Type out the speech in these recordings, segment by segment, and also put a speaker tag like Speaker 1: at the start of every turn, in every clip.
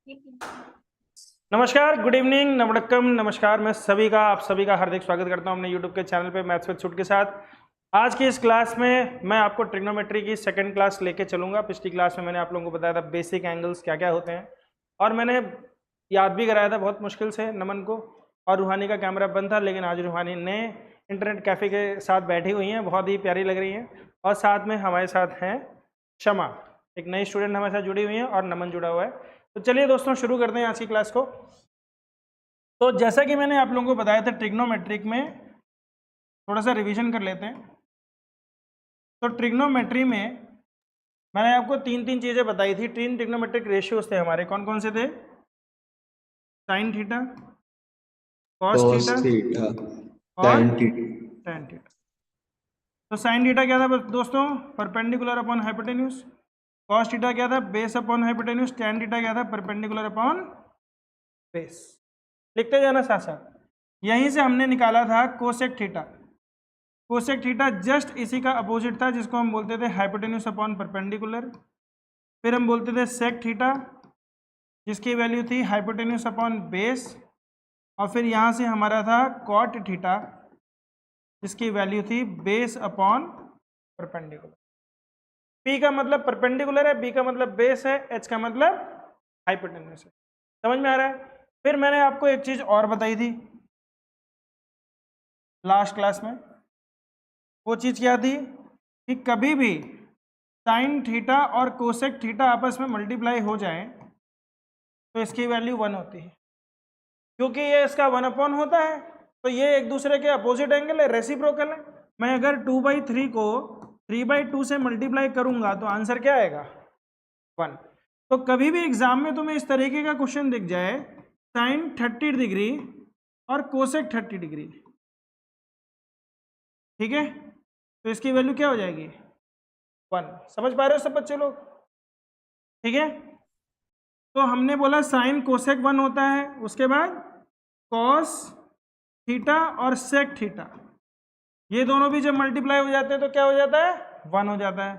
Speaker 1: नमस्कार, good evening, नमस्कार, नमस्कार। मैं आप सभी का हार्दिक स्वागत करता हूं अपने यूट्यूब के चैनल पे मैथ्स विद छुट के साथ। आज की इस क्लास में मैं आपको ट्रिग्नोमेट्री की सेकंड क्लास लेके चलूंगा। पिछली क्लास में मैंने आप लोगों को बताया था बेसिक एंगल्स क्या क्या होते हैं, और मैंने याद भी कराया था बहुत मुश्किल से नमन को। और रूहानी का कैमरा बंद था, लेकिन आज रूहानी ने इंटरनेट कैफ़े के साथ बैठी हुई हैं, बहुत ही प्यारी लग रही हैं। और साथ में हमारे साथ हैं शमा, एक नई स्टूडेंट हमारे साथ जुड़ी हुई है, और नमन जुड़ा हुआ है। तो चलिए दोस्तों, शुरू करते हैं आज की क्लास को। तो जैसा कि मैंने आप लोगों को बताया था, ट्रिग्नोमेट्रिक में थोड़ा सा रिवीजन कर लेते हैं। तो ट्रिग्नोमेट्री में मैंने आपको तीन तीन चीज़ें बताई थी। तीन ट्रिग्नोमेट्रिक रेशियोज थे हमारे। कौन कौन से थे? Sine theta, cos
Speaker 2: cos
Speaker 1: theta
Speaker 2: theta
Speaker 1: और
Speaker 2: tan थीटा।
Speaker 1: Tan theta. तो साइन थीटा क्या था दोस्तों? Perpendicular upon hypotenuse. Cos theta क्या था? Base upon hypotenuse. Tan theta क्या था? Perpendicular upon base. लिखते जाना साथ साथ। यहीं से हमने निकाला था cosec theta. Cosec theta just इसी का अपोजिट था, जिसको हम बोलते थे हाइपोटेन्यूज अपॉन परपेंडिकुलर। फिर हम बोलते थे सेक थीटा, जिसकी वैल्यू थी हाइपोटेन्यूज अपॉन बेस। और फिर यहाँ से हमारा था कॉट थीटा, जिसकी वैल्यू थी बेस अपॉन परपेंडिकुलर। पी का मतलब परपेंडिकुलर है, बी का मतलब बेस है, एच का मतलब हाइपोटेन्यूज है। समझ में आ रहा है? फिर मैंने आपको एक चीज और बताई थी लास्ट क्लास में। वो चीज क्या थी कि कभी भी साइन थीटा और कोसेक थीटा आपस में मल्टीप्लाई हो जाए तो इसकी वैल्यू 1 होती है, क्योंकि ये इसका 1 अपॉन होता है। तो ये एक दूसरे के अपोजिट एंगल है, रेसिप्रोकल है। मैं अगर 2/3 को 3/2 से मल्टीप्लाई करूंगा तो आंसर क्या आएगा? 1। तो कभी भी एग्जाम में तुम्हें इस तरीके का क्वेश्चन दिख जाए, साइन 30 डिग्री और कोसेक 30 डिग्री, ठीक है, तो इसकी वैल्यू क्या हो जाएगी? 1। समझ पा रहे हो सब बच्चे लोग? ठीक है। तो हमने बोला साइन कोसेक 1 होता है, उसके बाद कॉस थीटा और सेक थीटा, ये दोनों भी जब मल्टीप्लाई हो जाते हैं तो क्या हो जाता है? 1 हो जाता है।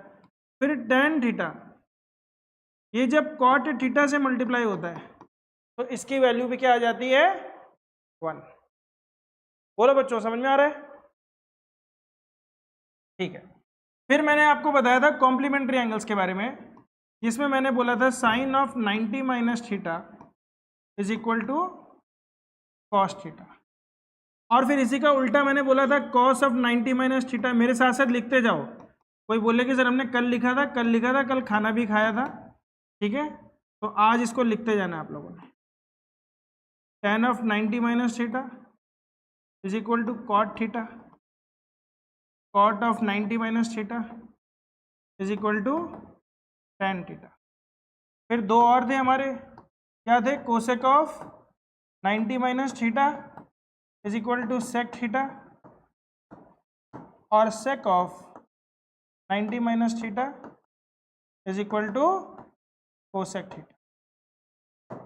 Speaker 1: फिर टेन थीटा, ये जब कॉट थीटा से मल्टीप्लाई होता है तो इसकी वैल्यू भी क्या आ जाती है? 1। बोलो बच्चों, समझ में आ रहा है? ठीक है। फिर मैंने आपको बताया था कॉम्प्लीमेंट्री एंगल्स के बारे में, जिसमें मैंने बोला था sine of 90 minus theta is equal to cos theta. और फिर इसी का उल्टा मैंने बोला था कॉस ऑफ 90 माइनस थीटा। मेरे साथ साथ लिखते जाओ। कोई बोले कि सर हमने कल लिखा था, कल लिखा था, कल खाना भी खाया था, ठीक है, तो आज इसको लिखते जाना आप लोगों ने। tan of 90 minus theta is equal to cot theta, cot of 90 minus theta is equal to tan theta. फिर दो और थे हमारे, क्या थे? Cosec of 90 minus theta is equal to sec theta, और sec of 90 minus theta is equal to cosec theta.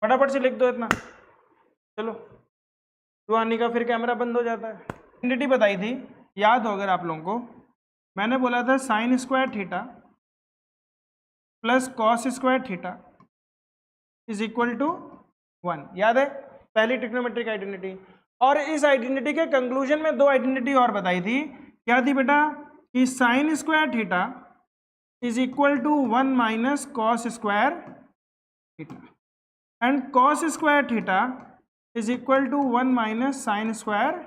Speaker 1: फटाफट से लिख दो इतना। चलो, रूहानी का फिर कैमरा बंद हो जाता है। आइडेंटिटी बताई थी, याद हो अगर आप लोगों को। मैंने बोला था sine square theta plus cos square theta is equal to 1। याद है? पहली ट्रिग्नोमेट्रिक आइडेंटिटी। और इस आइडेंटिटी के कंक्लूजन में दो आइडेंटिटी और बताई थी। क्या थी बेटा? कि sine square theta is equal to 1 minus cos square theta and cos square theta is equal to 1 minus sine square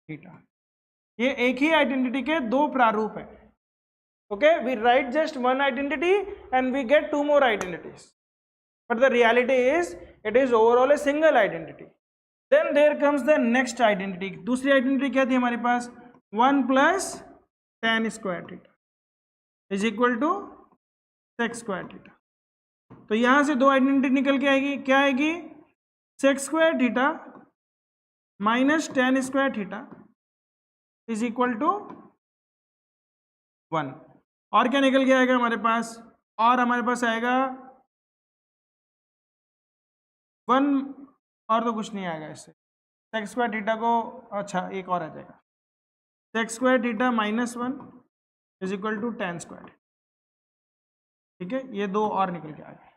Speaker 1: theta. ये एक ही आइडेंटिटी के दो प्रारूप है। Okay, we write just one identity and we get two more identities, but the reality is it is overall a single identity. Then there comes the next identity. दूसरी identity क्या थी हमारे पास? 1 plus tan square theta is equal to sec square theta. तो यहां से दो identity निकल के आएगी। क्या आएगी? Sec square theta minus tan square theta is equal to 1। और क्या निकल के आएगा हमारे पास? और हमारे पास आएगा 1, और तो कुछ नहीं आएगा इससे। सेक स्क्वायर थीटा को, अच्छा एक और आ जाएगा, sec square theta minus 1 is equal to tan square. ठीक है, ये दो और निकल के आ गए।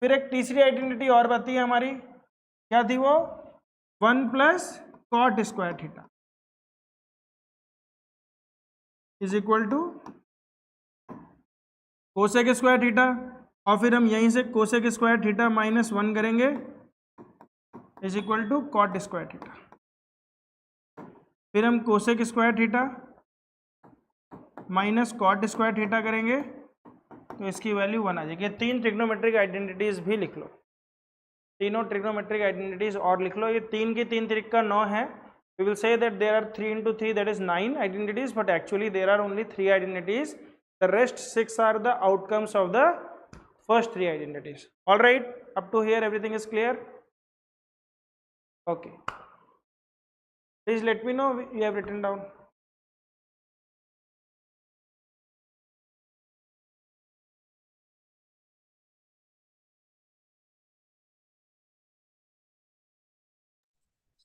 Speaker 1: फिर एक तीसरी आइडेंटिटी और बनती है हमारी, क्या थी वो, 1 plus cot square theta is equal to cosec square theta, और फिर हम यहीं से कोसेक स्क्वायर थीटा माइनस 1 करेंगे is equal to cot square theta. फिर हम cosec square theta minus cot square theta करेंगे तो इसकी वैल्यू 1 आ जाएगी। 3 ट्रिग्नोमेट्रिक आइडेंटिटीज भी लिख लो, तीनों ट्रिग्नोमेट्रिक आइडेंटिटीज और लिख लो। ये 3 की 3 त्रिक 9 है। We will say that there are 3 into 3, that is 9 identities, but actually there are only 3 identities. The rest 6 are the outcomes of the first 3 identities. All right, up to here everything is clear? Okay. Please let me know you have written down.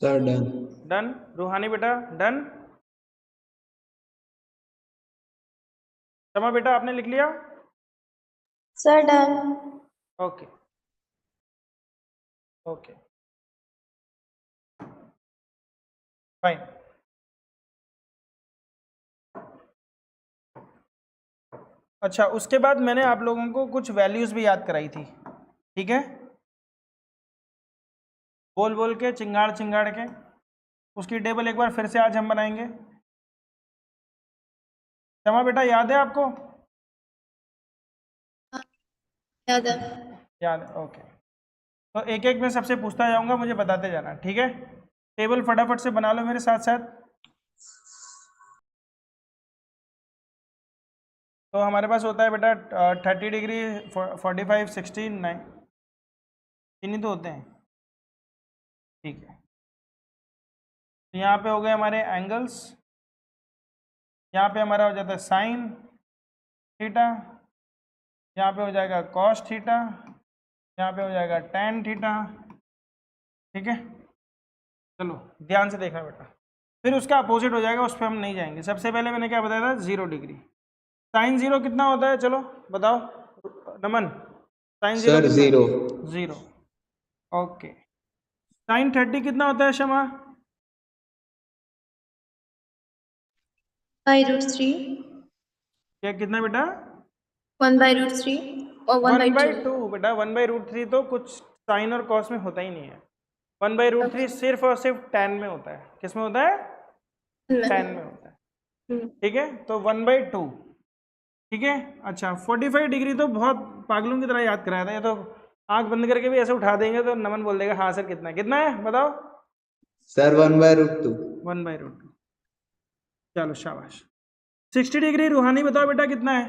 Speaker 2: Sir done.
Speaker 1: Done. रूहानी बेटा done. शमा बेटा आपने लिख लिया?
Speaker 3: Sir done.
Speaker 1: Okay okay fine. अच्छा, उसके बाद मैंने आप लोगों को कुछ वैल्यूज भी याद कराई थी, ठीक है, बोल बोल के, चिंगाड़ चिंगाड़ के। उसकी टेबल एक बार फिर से आज हम बनाएंगे। शमा बेटा याद है आपको?
Speaker 3: याद है।
Speaker 1: याद है, ओके। तो एक एक में सबसे पूछता जाऊंगा, मुझे बताते जाना, ठीक है। टेबल फटाफट से बना लो मेरे साथ साथ। तो हमारे पास होता है बेटा 30 डिग्री, 45, 60, 9, तीन ही तो होते हैं, ठीक है। तो यहाँ पे हो गए हमारे एंगल्स, यहाँ पे हमारा हो जाता है साइन थीटा, यहाँ पे हो जाएगा कॉस थीटा, यहाँ पे हो जाएगा टैन थीटा, ठीक है। चलो ध्यान से देखना बेटा, फिर उसका अपोजिट हो जाएगा, उस पर हम नहीं जाएंगे। सबसे पहले मैंने क्या बताया था, 0 डिग्री। साइन 0 कितना होता है, चलो बताओ नमन। साइन 0
Speaker 2: सर
Speaker 1: कितना?
Speaker 2: 0।
Speaker 1: 0, ओके। साइन 30 कितना होता है शमा?
Speaker 3: √3।
Speaker 1: क्या कितना बेटा?
Speaker 3: 1/√3 और 1/2।
Speaker 1: 1/2 बेटा, 1/√3 तो कुछ साइन और कॉस में होता ही नहीं है। 1/√3 सिर्फ और सिर्फ टैन में होता है। किस में होता है? टैन में होता है, ठीक है। तो 1/2, ठीक है। अच्छा 45 डिग्री तो बहुत पागलों की तरह याद कराया था, ये तो आंख बंद करके भी ऐसे उठा देंगे तो नमन बोल देगा हाँ सर कितना है, कितना है बताओ?
Speaker 2: सर 1/√2।
Speaker 1: 1/√2, चलो शाबाश। 60 डिग्री रूहानी बताओ बेटा कितना है?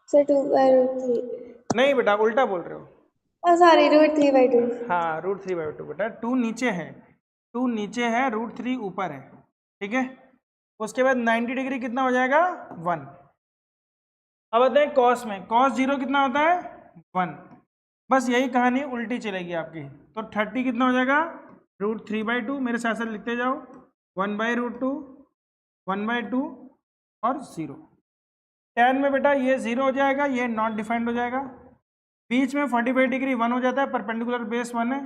Speaker 3: सर 2/√3।
Speaker 1: नहीं बेटा उल्टा बोल रहे हो।
Speaker 3: सॉरी, √3/2।
Speaker 1: हाँ √3/2 बेटा, 2 नीचे है, 2 नीचे है, √3 ऊपर है, ठीक है। उसके बाद 90 डिग्री कितना हो जाएगा? 1। अब आते हैं कॉस में, कॉस 0 कितना होता है? 1। बस यही कहानी उल्टी चलेगी आपकी। तो 30 कितना हो जाएगा? √3/2, मेरे साथ साथ लिखते जाओ, 1/√2, 1/2 और 0। टैन में बेटा ये 0 हो जाएगा, ये नॉट डिफाइंड हो जाएगा। बीच में 45 डिग्री 1 हो जाता है, परपेंडिकुलर बेस 1 है,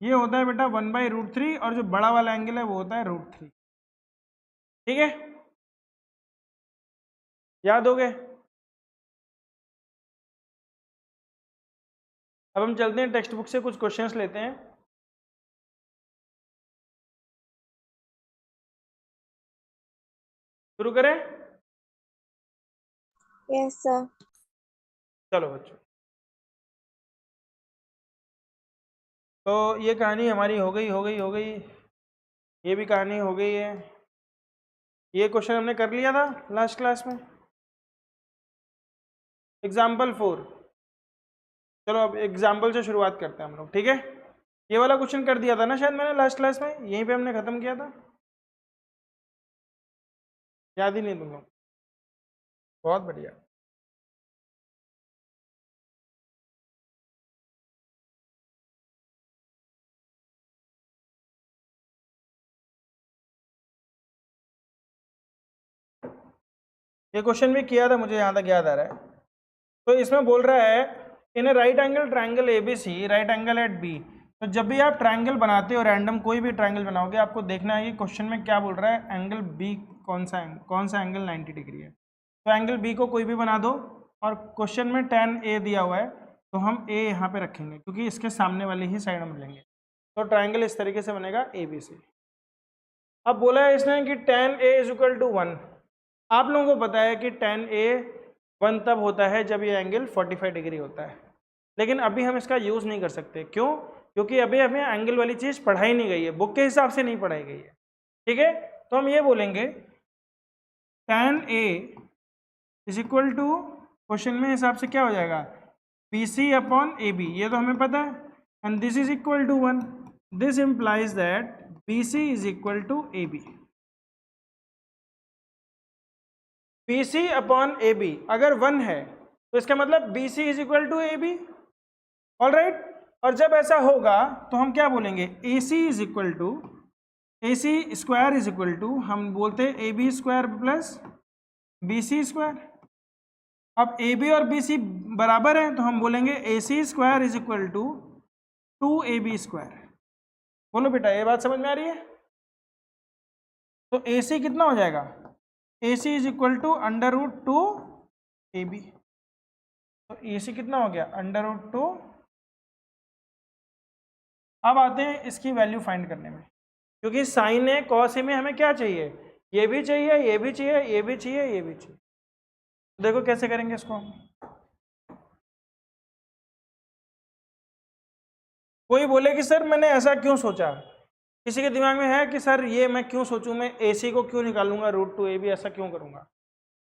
Speaker 1: ये होता है बेटा 1/√3, और जो बड़ा वाला एंगल है वो होता है √3, ठीक है। याद हो गए? अब हम चलते हैं टेक्स्ट बुक से कुछ क्वेश्चंस लेते हैं। शुरू करें?
Speaker 3: Yes sir.
Speaker 1: चलो बच्चों, तो ये कहानी हमारी हो गई, ये भी कहानी हो गई है। ये क्वेश्चन हमने कर लिया था लास्ट क्लास में, एग्जाम्पल 4। चलो अब एग्जाम्पल से शुरुआत करते हैं हम लोग, ठीक है। ये वाला क्वेश्चन कर दिया था ना शायद मैंने लास्ट क्लास में, यहीं पे हमने खत्म किया था, याद ही नहीं तुम लोग? बहुत बढ़िया। ये क्वेश्चन भी किया था, मुझे यहाँ तक याद आ रहा है। तो इसमें बोल रहा है in right angle triangle ABC, right angle at B. तो जब भी आप ट्राइंगल बनाते हो, रैंडम कोई भी ट्राइंगल बनाओगे, आपको देखना है कि क्वेश्चन में क्या बोल रहा है, एंगल बी कौन सा एंगल 90 डिग्री है। तो एंगल बी को कोई भी बना दो, और क्वेश्चन में tan A दिया हुआ है तो हम A यहाँ पे रखेंगे क्योंकि इसके सामने वाली ही साइड हम लेंगे। तो ट्राइंगल इस तरीके से बनेगा ABC। अब बोला है इसने कि tan A is equal to 1। आप लोगों को पता है कि tan A 1 तब होता है जब ये एंगल 45 डिग्री होता है, लेकिन अभी हम इसका यूज़ नहीं कर सकते। क्यों? क्योंकि अभी हमें एंगल वाली चीज़ पढ़ाई नहीं गई है, बुक के हिसाब से नहीं पढ़ाई गई है। ठीक है, तो हम ये बोलेंगे tan A is equal to, question में हिसाब से क्या हो जाएगा, BC अपॉन AB, ये तो हमें पता है, and this is equal to 1। This implies that BC is equal to AB। BC upon AB अगर 1 है तो इसका मतलब BC is equal to AB। All right, और जब ऐसा होगा तो हम क्या बोलेंगे, AC is equal to, AC square is equal to, हम बोलते हैं AB square plus BC square. अब AB और BC बराबर है तो हम बोलेंगे AC square is equal to 2AB square. बोलो बेटा, ये बात समझ में आ रही है? तो AC कितना हो जाएगा, AC is equal to √2 AB। तो AC कितना हो गया, √2। अब आते हैं इसकी वैल्यू फाइंड करने में, क्योंकि साइन ए कॉस ए में हमें क्या चाहिए, ये भी चाहिए, ये भी चाहिए, ये भी चाहिए, ये भी चाहिए। देखो कैसे करेंगे इसको। कोई बोले कि सर मैंने ऐसा क्यों सोचा, किसी के दिमाग में है कि सर ये मैं क्यों सोचूं, मैं AC को क्यों निकालूंगा √2 AB, ऐसा क्यों करूंगा?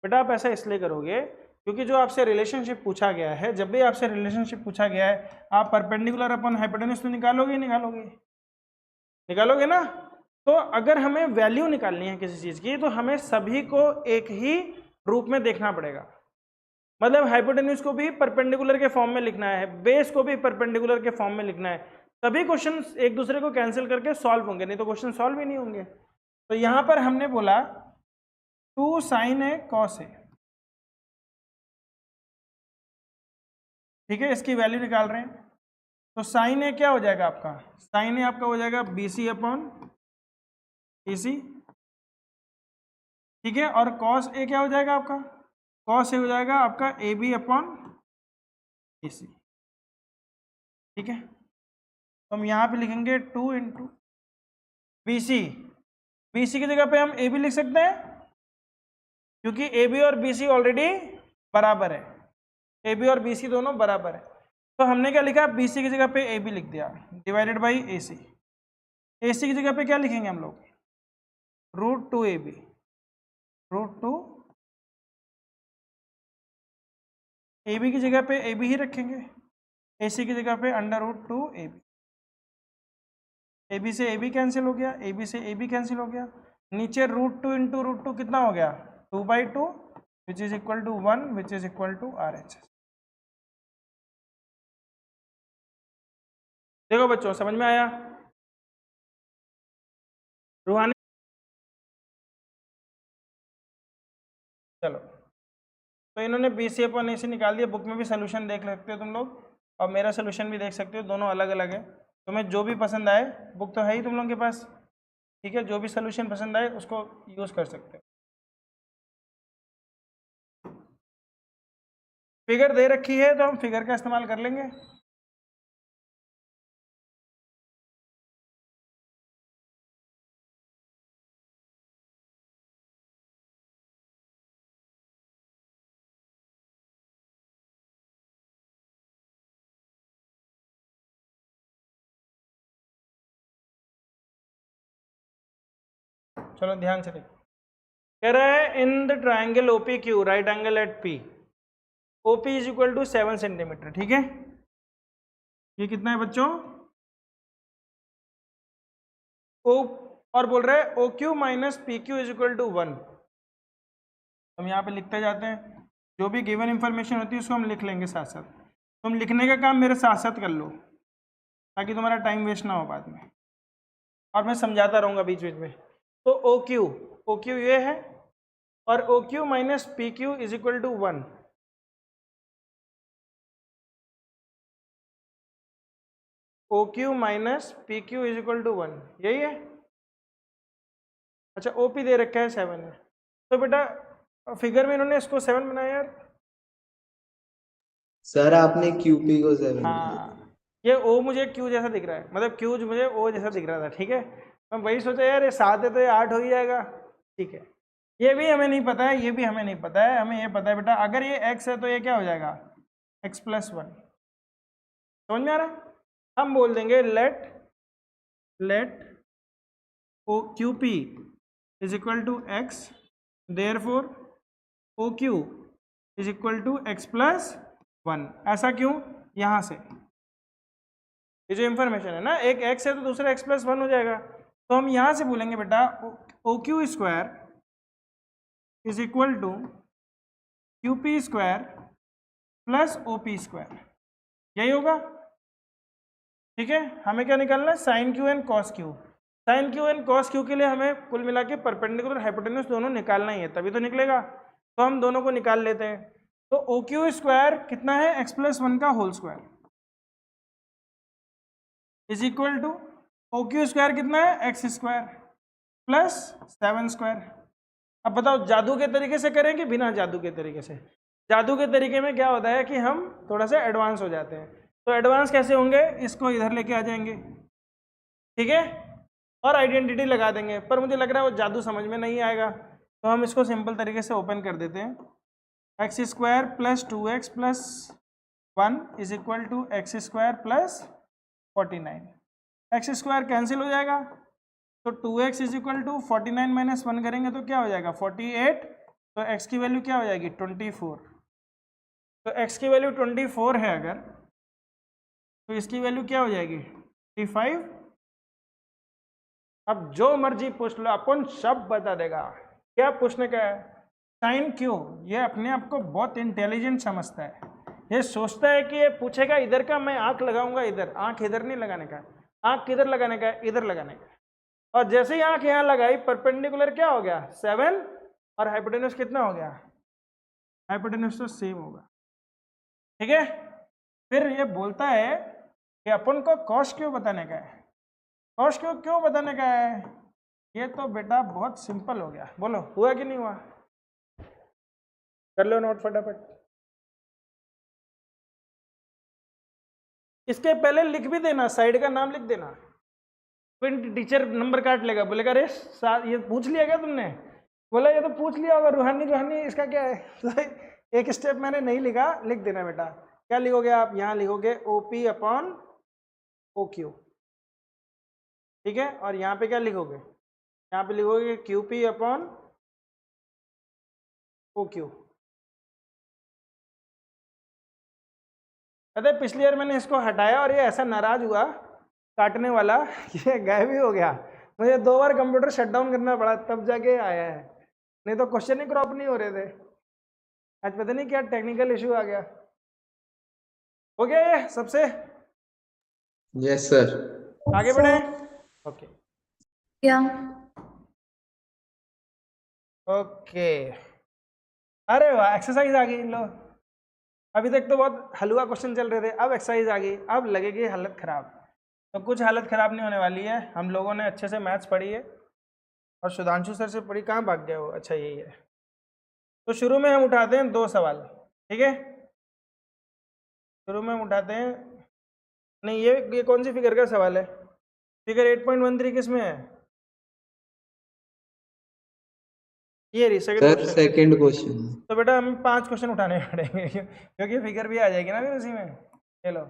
Speaker 1: बेटा आप ऐसा इसलिए करोगे क्योंकि जो आपसे रिलेशनशिप पूछा गया है, जब भी आपसे रिलेशनशिप पूछा गया है, आप परपेंडिकुलर अपन हाइपोटेन्यूज तो निकालोगे, निकालोगे ना। तो अगर हमें वैल्यू निकालनी है किसी चीज़ की तो हमें सभी को एक ही रूप में देखना पड़ेगा। मतलब हाइपोटेन्यूज को भी परपेंडिकुलर के फॉर्म में लिखना है, बेस को भी परपेंडिकुलर के फॉर्म में लिखना है, तभी क्वेश्चन एक दूसरे को कैंसिल करके सॉल्व होंगे, नहीं तो क्वेश्चन सॉल्व ही नहीं होंगे। तो यहाँ पर हमने बोला 2 sin A cos A, ठीक है, इसकी वैल्यू निकाल रहे हैं। तो sin A क्या हो जाएगा आपका, sin A आपका हो जाएगा BC अपॉन AC, ठीक है, और cos A क्या हो जाएगा आपका, cos A हो जाएगा आपका AB अपॉन AC, ठीक है। तो हम यहाँ पे लिखेंगे 2 इंटू BC की जगह पे हम AB लिख सकते हैं क्योंकि AB और BC ऑलरेडी बराबर है, AB और BC दोनों बराबर है। तो हमने क्या लिखा, BC की जगह पे AB लिख दिया, डिवाइडेड बाई AC। AC की जगह पे क्या लिखेंगे हम लोग, √2 AB, √2 AB की जगह पे AB ही रखेंगे, AC की जगह पे √2 AB। AB से AB कैंसिल हो गया, AB से AB कैंसिल हो गया, नीचे √2 इंटू √2 कितना हो गया, 2/2 which is equal to 1 which is equal to RHS। देखो बच्चों समझ में आया? रूहानी, चलो तो इन्होंने BC अपॉन AC निकाल दिया। बुक में भी सोल्यूशन देख सकते हो तुम लोग, और मेरा सोल्यूशन भी देख सकते हो, दोनों अलग अलग है। तुम्हें जो भी पसंद आए, बुक तो है ही तुम लोगों के पास, ठीक है, जो भी सोल्यूशन पसंद आए उसको यूज़ कर सकते हो। फिगर दे रखी है तो हम फिगर का इस्तेमाल कर लेंगे। चलो ध्यान से देखो, कह रहा है in the triangle OPQ right angle at P, OP is equal to 7 centimetre, ठीक है। ये कितना है बच्चों, O, और बोल रहा है OQ minus PQ is equal to 1। हम यहाँ पे लिखते जाते हैं, जो भी गिवन इंफॉर्मेशन होती है उसको हम लिख लेंगे साथ साथ। तुम लिखने का काम मेरे साथ साथ कर लो ताकि तुम्हारा टाइम वेस्ट ना हो बाद में, और मैं समझाता रहूँगा बीच बीच में। तो OQ ये है, और OQ minus PQ is equal to 1। O Q minus P Q is equal to 1, यही है। अच्छा ओ पी दे रखा है 7 है, तो बेटा फिगर में इन्होंने इसको 7 बनाया यार।
Speaker 2: सर आपने QP को 7 बनाया।
Speaker 1: हाँ ये ओ मुझे क्यू जैसा दिख रहा है, मतलब क्यू मुझे ओ जैसा दिख रहा था, ठीक है। मैं वही सोचा यार ये 7 है तो ये 8 हो ही जाएगा, ठीक है। ये भी हमें नहीं पता है, ये भी हमें नहीं पता है, हमें ये पता है बेटा अगर ये x है तो ये क्या हो जाएगा x + 1, समझ में आ रहा है। हम बोल देंगे let O Q P is equal to x, therefore O Q is equal to x + 1। ऐसा क्यों, यहाँ से ये जो इंफॉर्मेशन है ना, एक x है तो दूसरा x + 1 हो जाएगा, तो हम यहाँ से बोलेंगे बेटा O Q square is equal to Q P square plus O P square, यही होगा, ठीक है। हमें क्या निकालना है, sine Q and cos Q. Sine Q and cos Q के लिए हमें कुल मिला के परपेंडिकुलर हाइपोटेन्यूज दोनों निकालना ही है, तभी तो निकलेगा। तो हम दोनों को निकाल लेते हैं। तो ओ क्यू स्क्वायर कितना है, x + 1 का whole square is equal to O Q square कितना है, x स्क्वायर प्लस 7 स्क्वायर। अब बताओ जादू के तरीके से करें कि बिना जादू के तरीके से। जादू के तरीके में क्या होता है कि हम थोड़ा सा एडवांस हो जाते हैं, तो एडवांस कैसे होंगे, इसको इधर लेके आ जाएंगे, ठीक है, और आइडेंटिटी लगा देंगे। पर मुझे लग रहा है वो जादू समझ में नहीं आएगा, तो हम इसको सिंपल तरीके से ओपन कर देते हैं। x square plus 2x plus 1 is equal to x square plus 49। x square cancel हो जाएगा, तो 2x is equal to 49 minus 1 करेंगे तो क्या हो जाएगा 48, तो x की वैल्यू क्या हो जाएगी 24। तो x की वैल्यू 24 है अगर, तो इसकी वैल्यू क्या हो जाएगी 35। अब जो मर्जी पूछ लो, अपन सब बता देगा। क्या पूछने का है, साइन क्यू। ये अपने आप को बहुत इंटेलिजेंट समझता है, ये सोचता है कि ये पूछेगा इधर का, मैं आंख लगाऊंगा इधर। आंख इधर नहीं लगाने का, आंख किधर लगाने का है, इधर लगाने का। और जैसे ही आंख यहाँ लगाई, परपेंडिकुलर क्या हो गया 7, और हाइपोटेन्यूज कितना हो गया, हाइपोटेन्यूज तो सेम होगा, ठीक है। फिर ये बोलता है कि अपन को कॉस क्यों बताने का है, कॉस क्यों बताने का है। ये तो बेटा बहुत सिंपल हो गया, बोलो हुआ कि नहीं हुआ, कर लो नोट फटाफट। इसके पहले लिख भी देना, साइड का नाम लिख देना, फिर टीचर नंबर काट लेगा, बोलेगा अरे ये पूछ लिया क्या तुमने, बोला ये तो पूछ लिया होगा, रूहानी इसका क्या है। तो एक स्टेप मैंने नहीं लिखा, लिख देना बेटा। क्या लिखोगे आप, यहाँ लिखोगे OP अपॉन OQ, ठीक है। और यहाँ पे क्या लिखोगे, यहाँ पे लिखोगे QP अपॉन OQ। कहते पिछली बार मैंने इसको हटाया और ये ऐसा नाराज हुआ काटने वाला, ये गायब ही हो गया। मुझे 2 बार कंप्यूटर शट डाउन करना पड़ा तब जाके आया है, नहीं तो क्वेश्चन ही क्रॉप नहीं हो रहे थे। आज पता नहीं क्या टेक्निकल इशू आ गया। हो गया ये सबसे,
Speaker 2: यस सर।
Speaker 1: आगे बढ़े, ओके ओके। अरे वाह एक्सरसाइज आ गई, लो अभी तक तो बहुत हलवा क्वेश्चन चल रहे थे, अब एक्सरसाइज आ गई, अब लगेगी हालत खराब। तो कुछ हालत खराब नहीं होने वाली है, हम लोगों ने अच्छे से मैथ्स पढ़ी है और सुधांशु सर से पढ़ी। कहाँ भाग गया वो, अच्छा यही है। तो शुरू में हम उठाते हैं 2 सवाल, ठीक है। शुरू में हम उठाते हैं, नहीं ये कौन सी फिगर का सवाल है, फिगर 8.13 किस में है, ये रही
Speaker 2: सेकंड क्वेश्चन।
Speaker 1: तो बेटा हमें 5 क्वेश्चन उठाने पड़ेंगे क्योंकि फिगर भी आ जाएगी ना फिर उसी में। चलो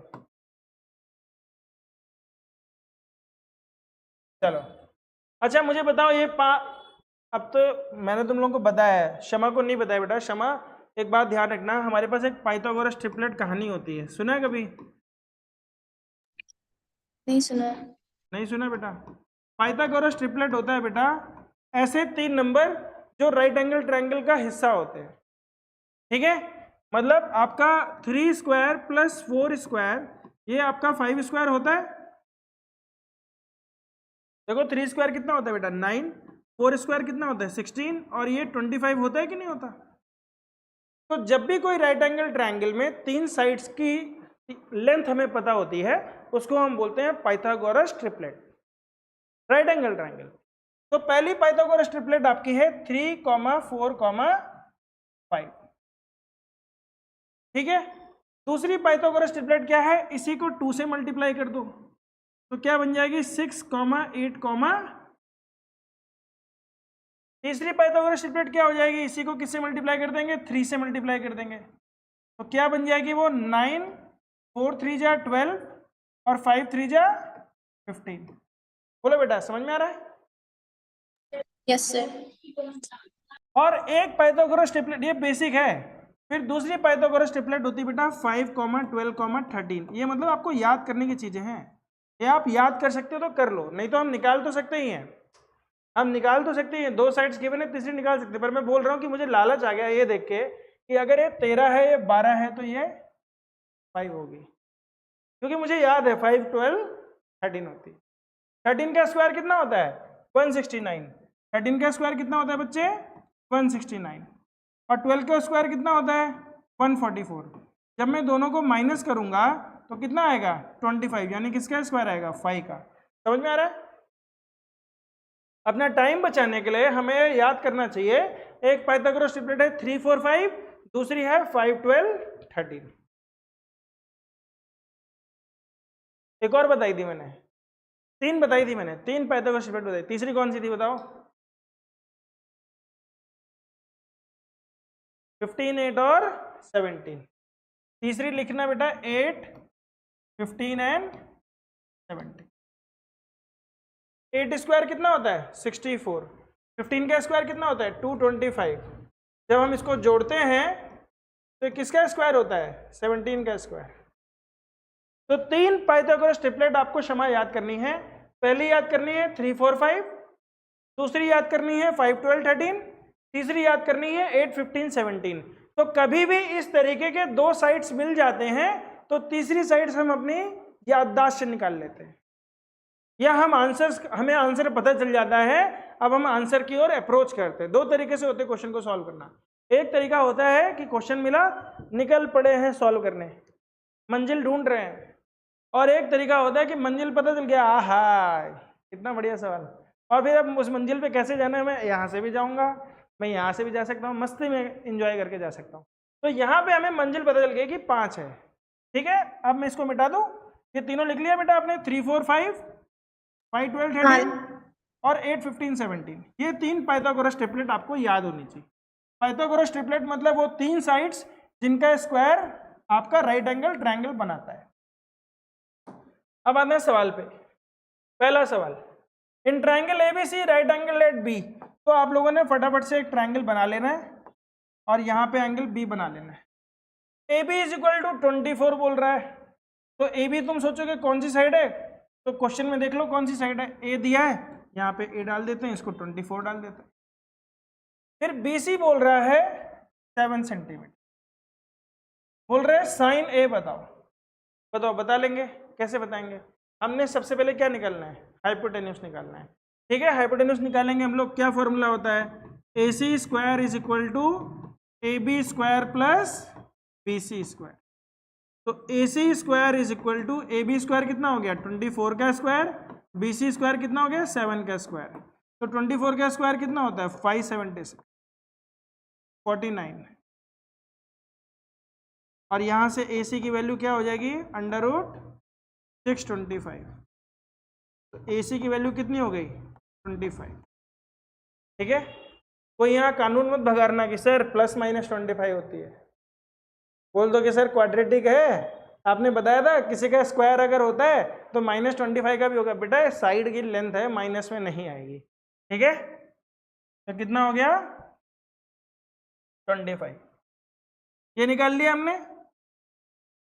Speaker 1: चलो अच्छा मुझे बताओ ये अब तो मैंने तुम लोगों को बताया है, शमा को नहीं बताया बेटा। शमा एक बात ध्यान रखना, हमारे पास एक पाइथागोरस ट्रिपलेट कहानी होती है, सुना है कभी?
Speaker 3: नहीं सुना।
Speaker 1: नहीं सुना बेटा। पाइथागोरस ट्रिपलेट होता है बेटा ऐसे 3 नंबर जो राइट एंगल ट्रायंगल का हिस्सा होते हैं, ठीक है। मतलब आपका 3 स्क्वायर प्लस 4 स्क्वायर, ये आपका 5 स्क्वायर होता है। देखो 3 स्क्वायर कितना होता है बेटा 9, 4 स्क्वायर कितना होता है 16, और ये 25 होता है कि नहीं होता। तो जब भी कोई राइट एंगल ट्रायंगल में 3 साइड्स की लेंथ हमें पता होती है, उसको हम बोलते हैं Pythagoras triplet, right angle triangle. तो पहली पाइथागोरस ट्रिपलेट आपकी है 3, 4, 5, ठीक है। दूसरी पाइथागोरस ट्रिपलेट क्या है, इसी को 2 से मल्टीप्लाई कर दो तो क्या बन जाएगी 6, 8, तीसरी पाइथागोरस ट्रिपलेट क्या हो जाएगी, इसी को किससे मल्टीप्लाई कर देंगे, 3 से मल्टीप्लाई कर देंगे तो क्या बन जाएगी वो 9, 4 3 जा 12 और 5 3 जा 15। बोलो बेटा, समझ में आ रहा है?
Speaker 3: Yes, sir.
Speaker 1: और एक पाइथागोरस ट्रिपलेट, ये बेसिक है, फिर दूसरी पाइथागोरस ट्रिपलेट होती है बेटा 5, 12, 13। ये मतलब आपको याद करने की चीजें हैं, ये आप याद कर सकते हो तो कर लो, नहीं तो हम निकाल तो सकते ही हैं, हम निकाल तो सकते हैं, 2 साइड्स गिवन है, तीसरी निकाल सकते हैं, पर मैं बोल रहा हूं कि मुझे लालच आ गया ये देख के कि अगर ये 13 है, ये 12 है तो ये 5 होगी, क्योंकि मुझे याद है 5, 12, 13 होती है। 13 का स्क्वायर कितना होता है 169, 13 का स्क्वायर कितना होता है बच्चे 169, और 12 का स्क्वायर कितना होता है 144। जब मैं दोनों को माइनस करूंगा तो कितना आएगा 25, यानी किसका स्क्वायर आएगा 5 का। समझ में आ रहा है? अपना टाइम बचाने के लिए हमें याद करना चाहिए, एक पाइथागोरस ट्रिपलेट है 3, 4, 5, दूसरी है 5, 12, 13। एक और बताई थी मैंने, 3 बताई थी मैंने, 3 पाइथागोरस ट्रिपलेट बताई, तीसरी कौन सी थी बताओ? 15, 8 और 17। तीसरी लिखना बेटा 8, 15 एंड 17। 8 स्क्वायर कितना होता है 64, 15 का स्क्वायर कितना होता है 225। जब हम इसको जोड़ते हैं तो किसका स्क्वायर होता है 17 का स्क्वायर। तो 3 पाइथागोरस ट्रिपलेट आपको क्षमा याद करनी है। पहली याद करनी है 3, 4, 5, दूसरी याद करनी है 5, 12, 13, तीसरी याद करनी है 8, 15, 17। तो कभी भी इस तरीके के 2 साइड्स मिल जाते हैं तो तीसरी साइड्स हम अपनी याददाश्त से निकाल लेते हैं, या हमें आंसर पता चल जाता है। अब हम आंसर की ओर अप्रोच करते हैं। 2 तरीके से होते हैं क्वेश्चन को सॉल्व करना। एक तरीका होता है कि क्वेश्चन मिला, निकल पड़े हैं सॉल्व करने, मंजिल ढूंढ रहे हैं, और एक तरीका होता है कि मंजिल पता चल गया, आहा कितना बढ़िया सवाल, और फिर अब उस मंजिल पे कैसे जाना है, मैं यहाँ से भी जाऊँगा, मैं यहाँ से भी जा सकता हूँ, मस्ती में इंजॉय करके जा सकता हूँ। तो यहाँ पे हमें मंजिल पता चल गई कि 5 है, ठीक है। अब मैं इसको मिटा दूँ, ये तीनों लिख लिया बेटा आपने, 3, 4, 5, 12, 13 और 8, 15, 17। ये 3 पाइथागोरस ट्रिपलेट आपको याद होनी चाहिए। पाइथागोरस ट्रिपलेट मतलब वो 3 साइड्स जिनका स्क्वायर आपका राइट एंगल ट्रायंगल बनाता है। अब आते हैं सवाल पे। पहला सवाल, in triangle ABC right angle at B. तो आप लोगों ने फटाफट से एक ट्रायंगल बना लेना है और यहाँ पे एंगल बी बना लेना है। A B is equal to 24 बोल रहा है, तो ए बी तुम सोचोगे कौन सी साइड है, तो क्वेश्चन में देख लो कौन सी साइड है। ए दिया है, यहाँ पे ए डाल देते हैं, इसको 24 डाल देते हैं। फिर बी सी बोल रहा है 7 सेंटीमीटर, बोल रहे हैं साइन ए बताओ। बताओ, बता लेंगे, कैसे बताएंगे? हमने सबसे पहले क्या निकालना है, हाइपोटेन्यूस निकालना है, ठीक है। हाइपोटेन्यूस निकालेंगे हम लोग, क्या फॉर्मूला होता है, A C square is equal to A B square plus B C square. तो A C square is equal to A B square कितना हो गया 24 का स्क्वायर, बी सी स्क्वायर कितना हो गया 7 का स्क्वायर। तो 24 का स्क्वायर कितना होता है 576, 49, और यहाँ से ए सी की वैल्यू क्या हो जाएगी √625। तो ए सी की वैल्यू कितनी हो गई 25, ठीक है। कोई यहाँ कानून मत भगाना कि सर प्लस माइनस 25 होती है, बोल दो कि सर क्वाड्रेटिक है। आपने बताया था किसी का स्क्वायर अगर होता है तो -25 का भी होगा। बेटा साइड की लेंथ है, माइनस में नहीं आएगी, ठीक है। तो कितना हो गया 25, ये निकाल लिया हमने।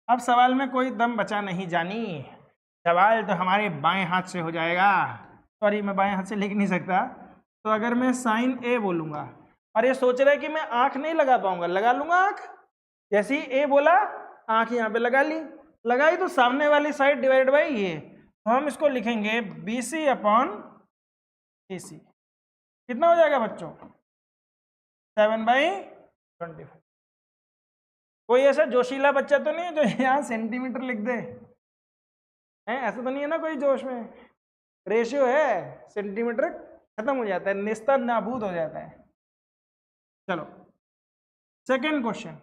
Speaker 1: अब सवाल में कोई दम बचा नहीं जानी, सवाल तो हमारे बाएं हाथ से हो जाएगा। सॉरी, मैं बाएं हाथ से लिख नहीं सकता। तो अगर मैं साइन ए बोलूँगा और ये सोच रहा है कि मैं आँख नहीं लगा पाऊंगा, लगा लूंगा आँख। जैसे ही ए बोला आँख यहाँ पे लगा ली, लगाई तो सामने वाली साइड डिवाइड बाई ये, तो हम इसको लिखेंगे BC अपॉन AC। कितना हो जाएगा बच्चों 7/25। कोई ऐसा जोशीला बच्चा तो नहीं है जो यहाँ सेंटीमीटर लिख दे, है ऐसा तो नहीं है ना कोई जोश में? रेशियो है, सेंटीमीटर खत्म हो जाता है, निस्तर नाबूद हो जाता है। चलो सेकंड क्वेश्चन,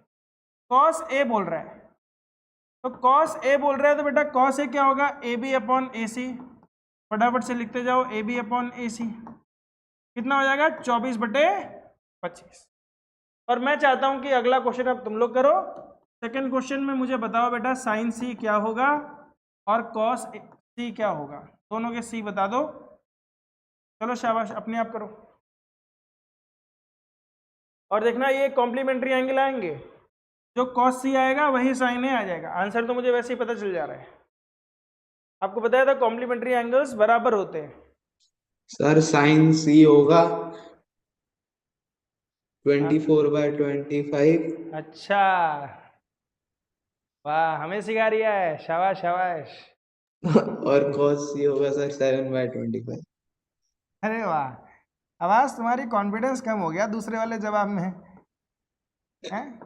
Speaker 1: कॉस ए बोल रहा है, तो कॉस ए बोल रहा है तो बेटा कॉस ए क्या होगा, ए बी अपॉन ए सी, फटाफट से लिखते जाओ, ए बी अपॉन ए सी कितना हो जाएगा 24/25। और मैं चाहता हूं कि अगला क्वेश्चन अब तुम लोग करो। सेकंड क्वेश्चन में मुझे बताओ बेटा साइन सी क्या होगा और कॉस सी क्या होगा, दोनों के सी बता दो। चलो शाबाश, अपने आप करो। और देखना ये कॉम्प्लीमेंट्री एंगल आएंगे, जो कॉस सी आएगा वही साइन ए आ जाएगा। आंसर तो मुझे वैसे ही पता चल जा रहा है, आपको बताया था कॉम्प्लीमेंट्री एंगल्स बराबर होते हैं।
Speaker 2: सर साइन सी होगा 24/25।
Speaker 1: अच्छा वाह, हमें सिखा रिया है, शाबाश शाबाश।
Speaker 2: और cos सी होगा सर 7/25।
Speaker 1: अरे वाह, आवाज तुम्हारी कॉन्फिडेंस कम हो गया दूसरे वाले जवाब में हैं?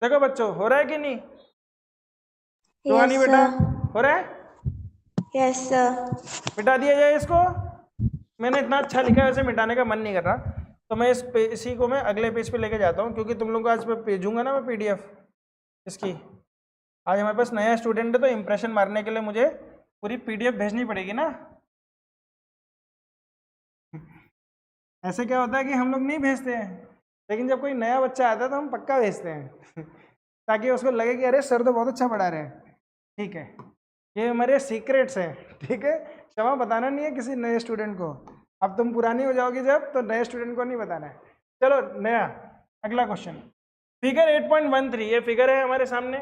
Speaker 1: देखो बच्चों, हो रहा है कि नहीं?
Speaker 3: Yes,
Speaker 1: बेटा
Speaker 3: sir.
Speaker 1: हो रहा है?
Speaker 3: Yes, sir.
Speaker 1: मिटा दिया जाए इसको। मैंने इतना अच्छा लिखा है, वैसे मिटाने का मन नहीं कर रहा, तो मैं इसी को मैं अगले पेज पे लेके जाता हूँ, क्योंकि तुम लोग को आज मैं भेजूंगा ना मैं पीडीएफ इसकी। आज हमारे पास नया स्टूडेंट है तो इम्प्रेशन मारने के लिए मुझे पूरी पीडीएफ भेजनी पड़ेगी ना। ऐसे क्या होता है कि हम लोग नहीं भेजते हैं, लेकिन जब कोई नया बच्चा आता है तो हम पक्का भेजते हैं ताकि उसको लगे कि अरे सर तो बहुत अच्छा पढ़ा रहे हैं। ठीक है, ये हमारे सीक्रेट्स हैं, ठीक है, क्षमा बताना नहीं है किसी नए स्टूडेंट को। अब तुम पुरानी हो जाओगी जब, तो नए स्टूडेंट को नहीं बताना है। चलो नया अगला क्वेश्चन, फिगर 8.13, ये फिगर है हमारे सामने।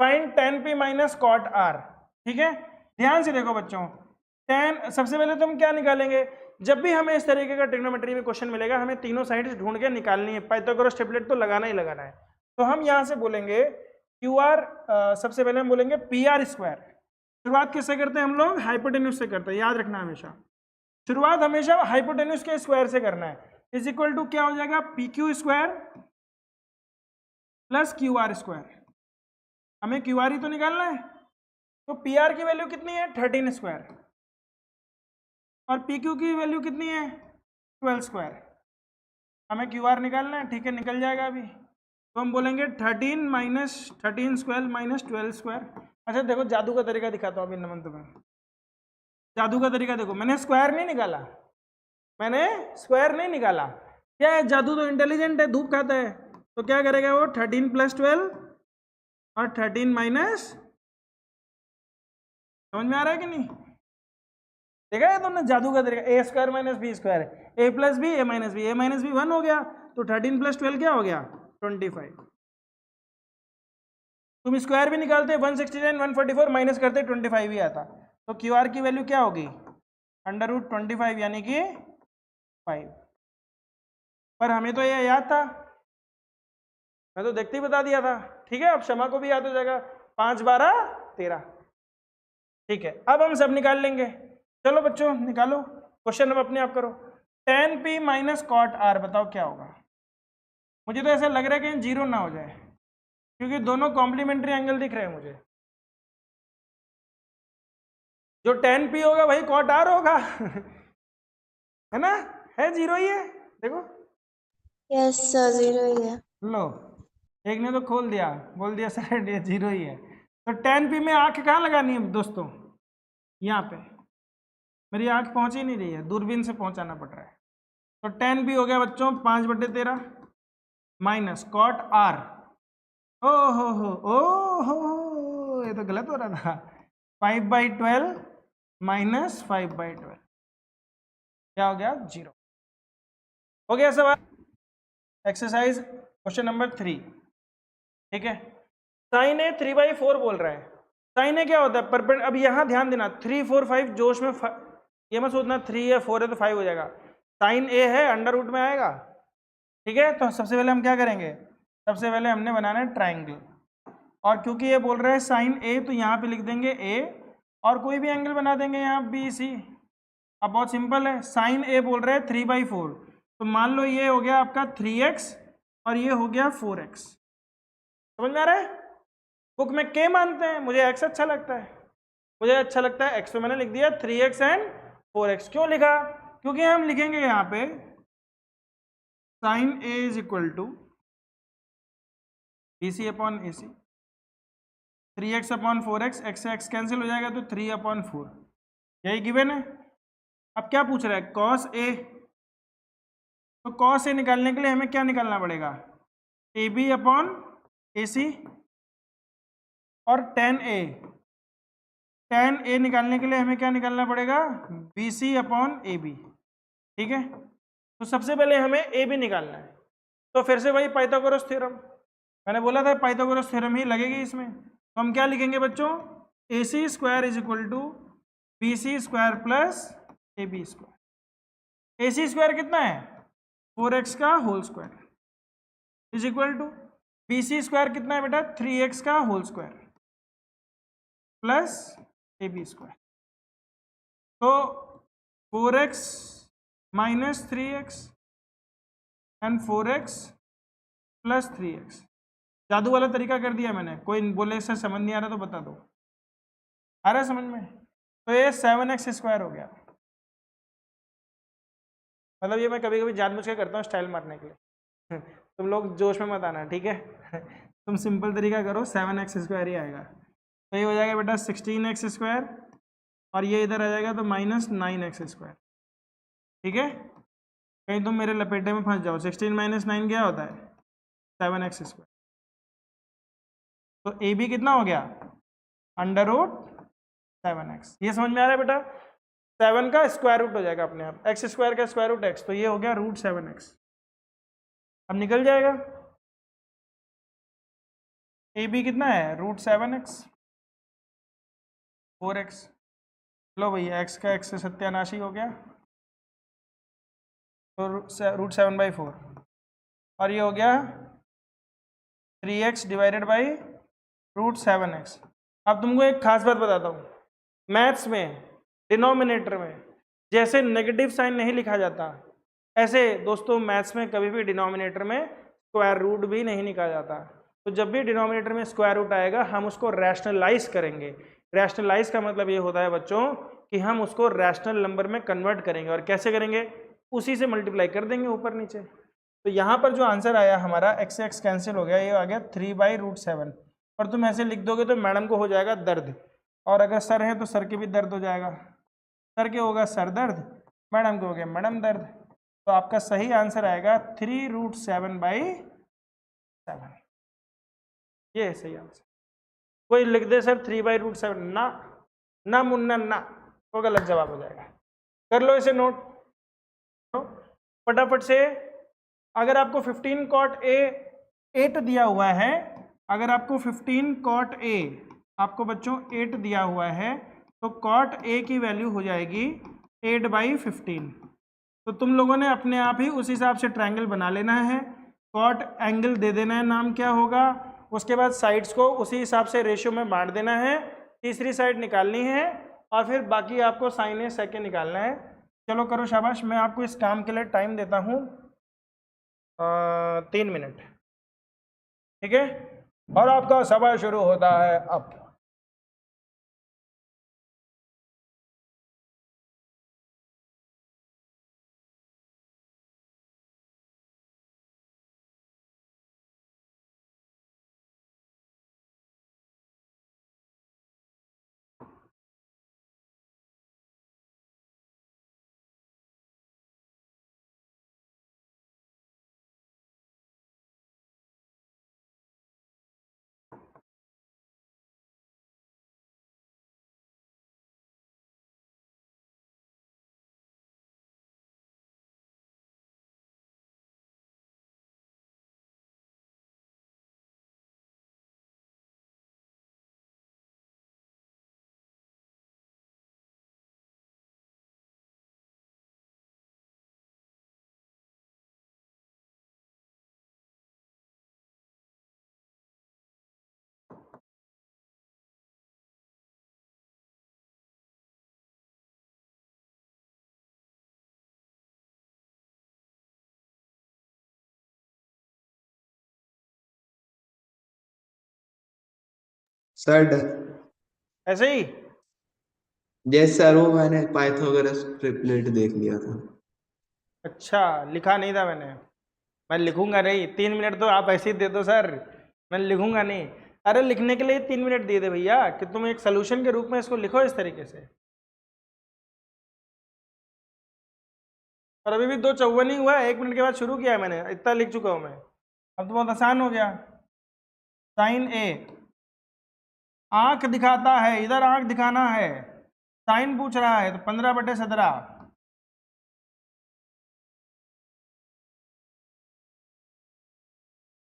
Speaker 1: Find tan p minus cot r। ठीक है, ध्यान से देखो बच्चों, tan सबसे पहले तुम क्या निकालेंगे, जब भी हमें इस तरीके का ट्रिग्नोमेट्री में क्वेश्चन मिलेगा हमें तीनों साइड्स ढूंढ के निकालनी है, पाइथागोरस ट्रिपलेट तो लगाना ही लगाना है। तो हम यहाँ से बोलेंगे क्यू आर, सबसे पहले हम बोलेंगे पी आर स्क्वायर। शुरुआत किससे करते हैं हम लोग, हाइपोटेन्यूज से करते हैं, याद रखना हमेशा शुरुआत हमेशा हाइपोटेन्यूज के स्क्वायर से करना है। इज इक्वल टू क्या हो जाएगा, P Q square plus Q R square. हमें क्यू आर ही तो निकालना है, तो पी आर की वैल्यू कितनी है 13 स्क्वायर, और पी क्यू की वैल्यू कितनी है 12 स्क्वायर। हमें क्यू आर निकालना है, ठीक है, निकल जाएगा अभी। तो हम बोलेंगे 13 स्क्वायर माइनस 12 स्क्वायर। अच्छा देखो, जादू का तरीका दिखाता हूँ अभी नमन तुम्हें, जादू का तरीका देखो। मैंने स्क्वायर नहीं निकाला, क्या है, जादू तो इंटेलिजेंट है, धूप खाता है। तो क्या करेगा वो, 13 + 12 और 13 माइनस, समझ में आ रहा है कि नहीं? देखा है तुमने जादू का तरीका, ए स्क्वायर माइनस बी स्क्वायर, ए प्लस बी ए माइनस बी, ए माइनस बी 1 हो गया, तो 13 + 12 क्या हो गया 25। तुम स्क्वायर भी निकालते 169 144 माइनस करते 25 ही आता। तो क्यू आर की वैल्यू क्या होगी, √25 यानी कि 5। पर हमें तो ये याद था, मैं तो देखते ही बता दिया था। ठीक है, अब क्षमा को भी याद हो जाएगा, 5 12 13। ठीक है, अब हम सब निकाल लेंगे। चलो बच्चों निकालो, क्वेश्चन अब अपने आप करो। tan p minus cot r बताओ क्या होगा। मुझे तो ऐसा लग रहा है कहीं जीरो ना हो जाए, क्योंकि दोनों कॉम्प्लीमेंट्री एंगल दिख रहे हैं मुझे। जो tan p होगा वही कॉट r होगा है ना, है जीरो ही है, देखो।
Speaker 3: Yes, sir. 0 ही है।
Speaker 1: लो, एक ने तो खोल दिया, बोल दिया सर ये जीरो ही है। तो tan p में आंख कहाँ लगानी है दोस्तों, यहाँ पे। मेरी आंख पहुंच ही नहीं रही है, दूरबीन से पहुंचाना पड़ रहा है। तो tan p हो गया बच्चों 5/13 माइनस कॉट r, ओ, ये तो गलत हो रहा था, 5/12 माइनस 5/12 क्या हो गया 0। हो गया सवाल, एक्सरसाइज क्वेश्चन नंबर 3। ठीक है, साइन ए 3/4 बोल रहा है। साइन ए क्या होता है, परपेंड। अब यहाँ ध्यान देना, 3 4 5 जोश में ये मत सोचना 3 है 4 है तो 5 हो जाएगा। साइन ए है अंडर रूट में आएगा। ठीक है, तो सबसे पहले हम क्या करेंगे, सबसे पहले हमने बनाना है ट्राइंगल। और क्योंकि ये बोल रहा है साइन ए, तो यहाँ पे लिख देंगे ए और कोई भी एंगल बना देंगे यहाँ बी सी। अब बहुत सिंपल है, साइन ए बोल रहा है 3/4, तो मान लो ये हो गया आपका 3x और ये हो गया 4x। समझ में आ रहा है? बुक में k मानते हैं, मुझे x अच्छा लगता है, मुझे अच्छा लगता है x, तो मैंने लिख दिया 3x एंड 4x। क्यों लिखा? क्योंकि हम लिखेंगे यहाँ पे sin a is equal to BC upon AC, 3x upon 4x, x से x कैंसिल हो जाएगा तो 3 अपॉन 4, यही गिवन है। अब क्या पूछ रहा है? cos a, तो cos a निकालने के लिए हमें क्या निकालना पड़ेगा? AB अपॉन AC, और tan a निकालने के लिए हमें क्या निकालना पड़ेगा? BC upon AB। ठीक है, तो सबसे पहले हमें AB निकालना है, तो फिर से वही पाइथागोरस थ्योरम, मैंने बोला था पाइथागोरस थ्योरम ही लगेगी इसमें। तो हम क्या लिखेंगे बच्चों? AC square is equal to BC square plus AB square. AC square कितना है? 4x का whole square is equal to BC square कितना है बेटा? 3x का whole square plus AB square. तो 4x minus 3x and 4x plus 3x। जादू वाला तरीका कर दिया मैंने, कोई बोले सर समझ नहीं आ रहा तो बता दो, आ रहा है समझ में? तो ये 7x स्क्वायर हो गया। मतलब ये मैं कभी कभी जानबूझ के करता हूँ स्टाइल मारने के लिए तुम लोग जोश में मत आना, ठीक है तुम सिंपल तरीका करो, 7x स्क्वायर ही आएगा। तो ये हो जाएगा बेटा 16x स्क्वायर, और ये इधर आ जाएगा तो माइनस 9x स्क्वायर। ठीक है, कहीं तुम मेरे लपेटे में फंस जाओ। 16 माइनस 9 क्या होता है? 7x square. तो ए बी कितना हो गया? Under root 7x। ये समझ में आ रहा है बेटा? 7 का स्क्वायर रूट हो जाएगा अपने आप, x स्क्वायर का स्क्वायर रूट x, तो ये हो गया रूट 7x। अब निकल जाएगा ए बी कितना है? Root 7x 4x। लो भैया x का x से सत्यानाशी हो गया, तो रूट 7/4, और ये हो गया 3x divided by root 7x। अब तुमको एक खास बात बताता हूँ, मैथ्स में डिनोमिनेटर में जैसे नेगेटिव साइन नहीं लिखा जाता, ऐसे दोस्तों मैथ्स में कभी भी डिनोमिनेटर में स्क्वायर रूट भी नहीं निकाला जाता। तो जब भी डिनोमिनेटर में स्क्वायर रूट आएगा हम उसको रैशनलाइज करेंगे। रैशनलाइज का मतलब ये होता है बच्चों कि हम उसको रैशनल नंबर में कन्वर्ट करेंगे, और कैसे करेंगे? उसी से मल्टीप्लाई कर देंगे ऊपर नीचे। तो यहाँ पर जो आंसर आया हमारा, x से x कैंसिल हो गया, ये आ गया 3/√7। और तुम ऐसे लिख दोगे तो मैडम को हो जाएगा दर्द, और अगर सर है तो सर के भी दर्द हो जाएगा। सर के होगा सर दर्द, मैडम को हो गया मैडम दर्द। तो आपका सही आंसर आएगा 3√7/7। ये है सही आंसर। कोई लिख दे सर 3/√7, ना ना मुन्ना ना, वो गलत जवाब हो जाएगा। कर लो इसे नोट फटाफट से। अगर आपको 15 cot A 8 दिया हुआ है, अगर आपको 15 cot A आपको बच्चों 8 दिया हुआ है, तो cot A की वैल्यू हो जाएगी 8/15। तो तुम लोगों ने अपने आप ही उस हिसाब से ट्रायंगल बना लेना है, cot एंगल दे देना है, नाम क्या होगा, उसके बाद साइड्स को उसी हिसाब से रेशियो में बांट देना है, तीसरी साइड निकालनी है, और फिर बाकी आपको साइन ए सेकेंड निकालना है। चलो करो शाबाश। मैं आपको इस काम के लिए टाइम देता हूँ 3 मिनट, ठीक है, और आपका समय शुरू होता है अब।
Speaker 2: सर
Speaker 1: ऐसे ही?
Speaker 2: यस सर, वो मैंने पाइथागोरस ट्रिपलेट देख लिया था।
Speaker 1: अच्छा, लिखा नहीं था मैंने। मैं लिखूंगा नहीं, 3 मिनट तो आप ऐसे ही दे दो सर, मैं लिखूंगा नहीं। अरे लिखने के लिए 3 मिनट दिए थे भैया कि तुम एक सोल्यूशन के रूप में इसको लिखो इस तरीके से। और अभी भी 2:54 ही हुआ है, 1 मिनट के बाद शुरू किया है मैंने, इतना लिख चुका हूं मैं। अब तो बहुत आसान हो गया। साइन ए, आंख दिखाता है, इधर आंख दिखाना है, साइन पूछ रहा है, तो 15/17।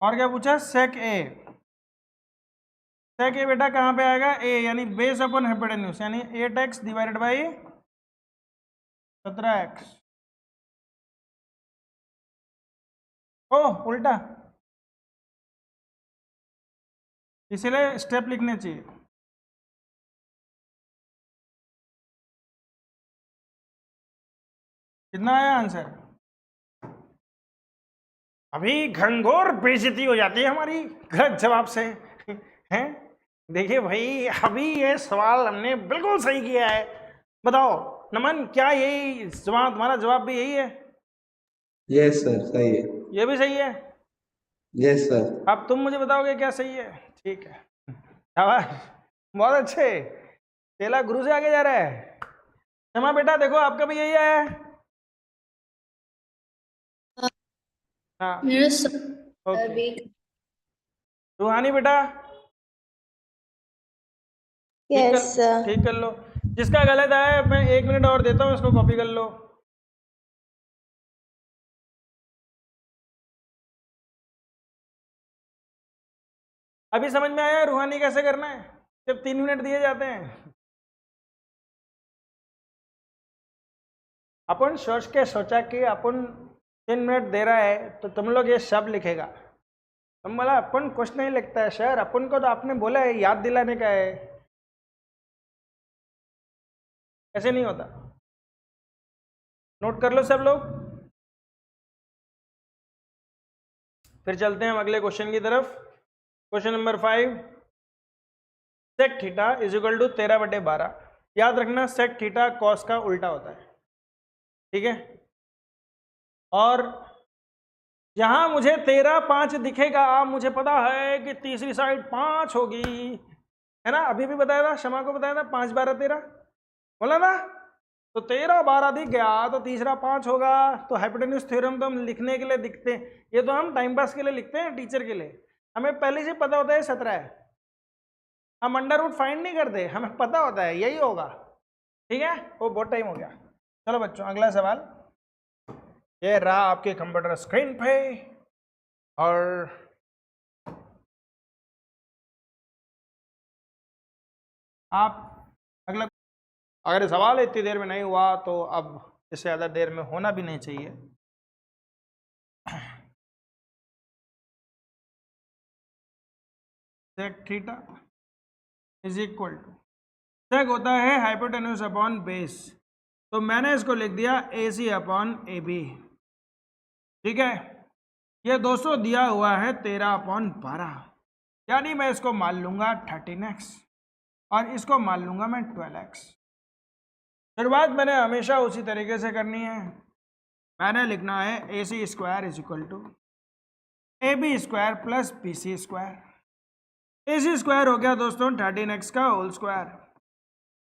Speaker 1: और क्या पूछा? सेक ए। सेक ए बेटा कहाँ पे आएगा? ए यानी बेस अपॉन हाइपोटेन्यूज, यानी 8x डिवाइडेड बाई 17x। ओ उल्टा, इसीलिए स्टेप लिखने चाहिए। कितना आया आंसर? अभी घनघोर बेइज्जती हो जाती है हमारी गलत जवाब से हैं। देखिए भाई, अभी ये सवाल हमने बिल्कुल सही किया है। बताओ नमन, क्या यही जवाब, तुम्हारा जवाब भी यही है?
Speaker 2: यस सर, सही है।
Speaker 1: ये भी सही है?
Speaker 2: Yes sir.
Speaker 1: अब तुम मुझे बताओगे क्या सही है? ठीक है, शाबाश, बहुत अच्छे। चेला गुरु से आगे जा रहा है। क्षमा बेटा, देखो आपका भी यही आया है। हाँ,
Speaker 3: मेरा
Speaker 1: ओके। रूहानी बेटा, ठीक
Speaker 3: यस
Speaker 1: कर,
Speaker 3: सर।
Speaker 1: ठीक कर लो। जिसका गलत आया मैं 1 मिनट और देता हूँ, इसको कॉपी कर लो। अभी समझ में आया रूहानी कैसे करना है? सिर्फ 3 मिनट दिए जाते हैं। अपन सोच के सोचा कि अपन 3 मिनट दे रहा है तो तुम लोग ये सब लिखेगा। तुम बोला अपन कुछ नहीं लिखता है सर, अपन को तो आपने बोला है याद दिलाने का है। ऐसे नहीं होता। नोट कर लो सब लोग। फिर चलते हैं हम अगले क्वेश्चन की तरफ। Question number 5, sec theta is equal to 13/12। याद रखना, सेक थीटा कॉस का उल्टा होता है, ठीक है। और जहां मुझे 13/5 दिखेगा, मुझे पता है कि तीसरी साइड 5 होगी, है ना? अभी भी बताया था, शमा को बताया था 5 12 13 बोला ना। तो 13 12 दिख गया तो तीसरा 5 होगा। तो हाइपोटेन्यूज थ्योरम तो हम लिखने के लिए दिखते हैं, ये तो हम टाइम पास के लिए लिखते हैं, टीचर के लिए। हमें पहले से पता होता है 17 है, हम अंडर रूट फाइंड नहीं करते, हमें पता होता है यही होगा, ठीक है। वो बहुत टाइम हो गया। चलो बच्चों, अगला सवाल ये रहा आपके कंप्यूटर स्क्रीन पे। और आप अगला, अगर सवाल इतनी देर में नहीं हुआ तो अब इससे ज़्यादा देर में होना भी नहीं चाहिए। Sec theta is equal to, sec होता है हाइपोटेन्यूज अपॉन बेस, तो मैंने इसको लिख दिया ए सी अपॉन ए बी, ठीक है। ये 200 दिया हुआ है 13/12, यानी मैं इसको मान लूंगा 13x और इसको मान लूंगा मैं 12x। शुरुआत मैंने हमेशा उसी तरीके से करनी है। मैंने लिखना है A C square is equal to A B square plus B C square. A C square हो गया दोस्तों 13x का whole square,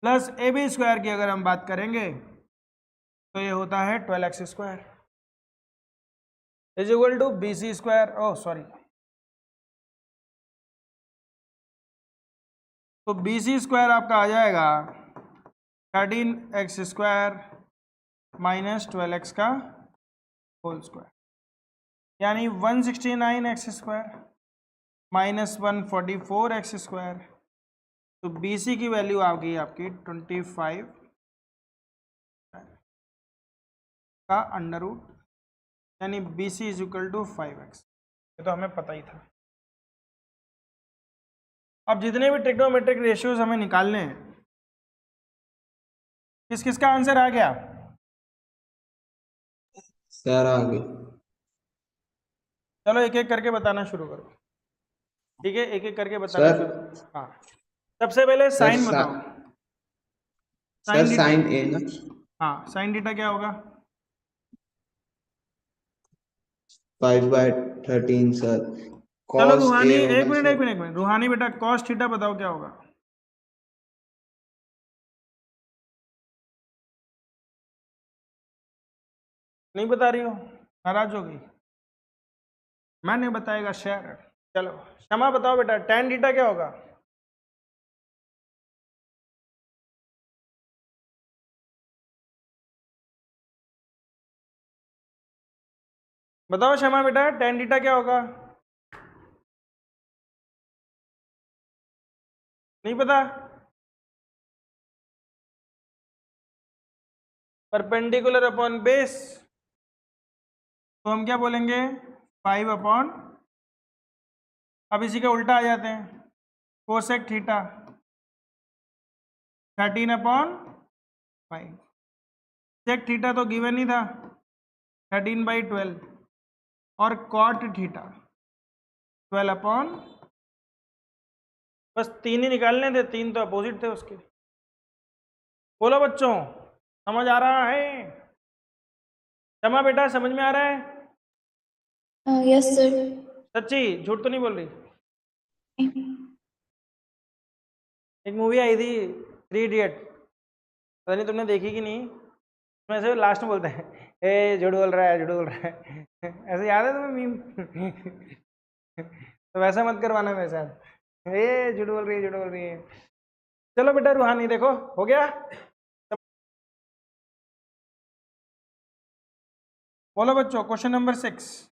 Speaker 1: plus A B square की अगर हम बात करेंगे तो ये होता है 12x square is equal to B C square, oh sorry, तो बी सी स्क्वायर आपका आ जाएगा 13x स्क्वायर माइनस 12x का होल स्क्वायर, यानी 169x square minus 144x square. तो बी सी की वैल्यू आ गई आपकी 25 का अंडर रूट, यानी B C is equal to 5x। ये तो हमें पता ही था। अब जितने भी ट्रिग्नोमेट्रिक रेशियोज हमें निकालने हैं, किस किस का आंसर आ गया?
Speaker 2: सर आगे।
Speaker 1: चलो एक एक करके बताना शुरू करो, ठीक है, एक एक करके बताना
Speaker 2: सर
Speaker 1: शुरू। हाँ सबसे पहले साइन
Speaker 2: सर
Speaker 1: बताओ।
Speaker 2: Sir
Speaker 1: theta.
Speaker 2: साइन ए ना
Speaker 1: हाँ, साइन थीटा क्या होगा?
Speaker 2: 5/13 सर।
Speaker 1: चलो
Speaker 2: कॉस ए
Speaker 1: रूहानी, एक
Speaker 2: होगा
Speaker 1: मिनट एक
Speaker 2: सर।
Speaker 1: मिनट एक मिनट, रूहानी बेटा कॉस थीटा बताओ क्या होगा? नहीं बता रही हो, नाराज होगी। मैं नहीं बताएगा शेर। चलो क्षमा बताओ बेटा, टेन थीटा क्या होगा? बताओ क्षमा बेटा, टेन थीटा क्या होगा? नहीं पता? परपेंडिकुलर अपॉन बेस, तो हम क्या बोलेंगे? 5 अपॉन, अब इसी का उल्टा आ जाते हैं, cosec theta 13 upon 5। Sec theta तो गिवन ही था 13/12, और कॉट थीटा 12 अपॉन, बस तीन ही निकालने थे, तीन तो अपोजिट थे उसके। बोलो बच्चों, समझ आ रहा है? क्षमा बेटा, समझ में आ रहा है?
Speaker 3: Yes sir.
Speaker 1: सच्ची, झूठ तो नहीं बोल रही? एक मूवी आई थी 3 इडियट, पता नहीं तुमने देखी कि नहीं। उसमें ऐसे लास्ट में बोलते हैं, ए झूठ बोल रहा है, झूठ बोल रहा है। ऐसे याद है तुम्हें मीम? तो वैसा मत करवाना मेरे साथ, ए झूठ बोल रही है, झूठ बोल रही है। चलो बेटा रूहानी, देखो हो गया। बोलो बच्चों, question number 6।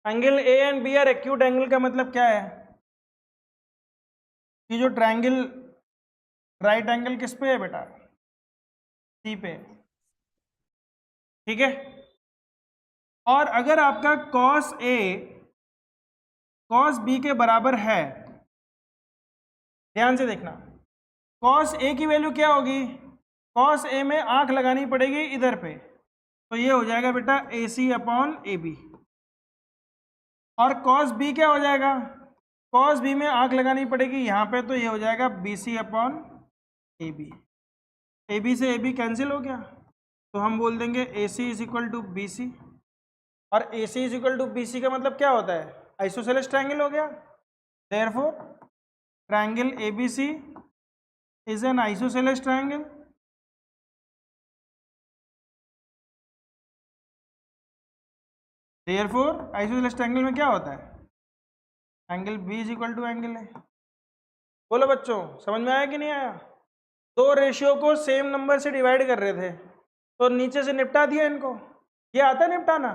Speaker 1: Angle A and B are acute angle का मतलब क्या है? कि जो ट्रायंगल, राइट एंगल किस पे है बेटा? सी पे, ठीक है। और अगर आपका कॉस ए कॉस बी के बराबर है, ध्यान से देखना, कॉस ए की वैल्यू क्या होगी? कॉस ए में आंख लगानी पड़ेगी इधर पे, तो ये हो जाएगा बेटा ए सी अपॉन ए बी। और कॉस बी क्या हो जाएगा? कॉस बी में आंख लगानी पड़ेगी यहाँ पे, तो ये हो जाएगा B C upon A B. A B से ए बी कैंसिल हो गया, तो हम बोल देंगे A C is equal to B C. और A C is equal to B C का मतलब क्या होता है? आइसोसेलेस ट्रायंगल हो गया। Therefore triangle A B C is an isosceles triangle. Therefore isosceles triangle में क्या होता है? Angle B is equal to angle A. बोलो बच्चों, समझ में आया कि नहीं आया? दो रेशियो को सेम नंबर से डिवाइड कर रहे थे, तो नीचे से निपटा दिया इनको। ये आता है निपटाना?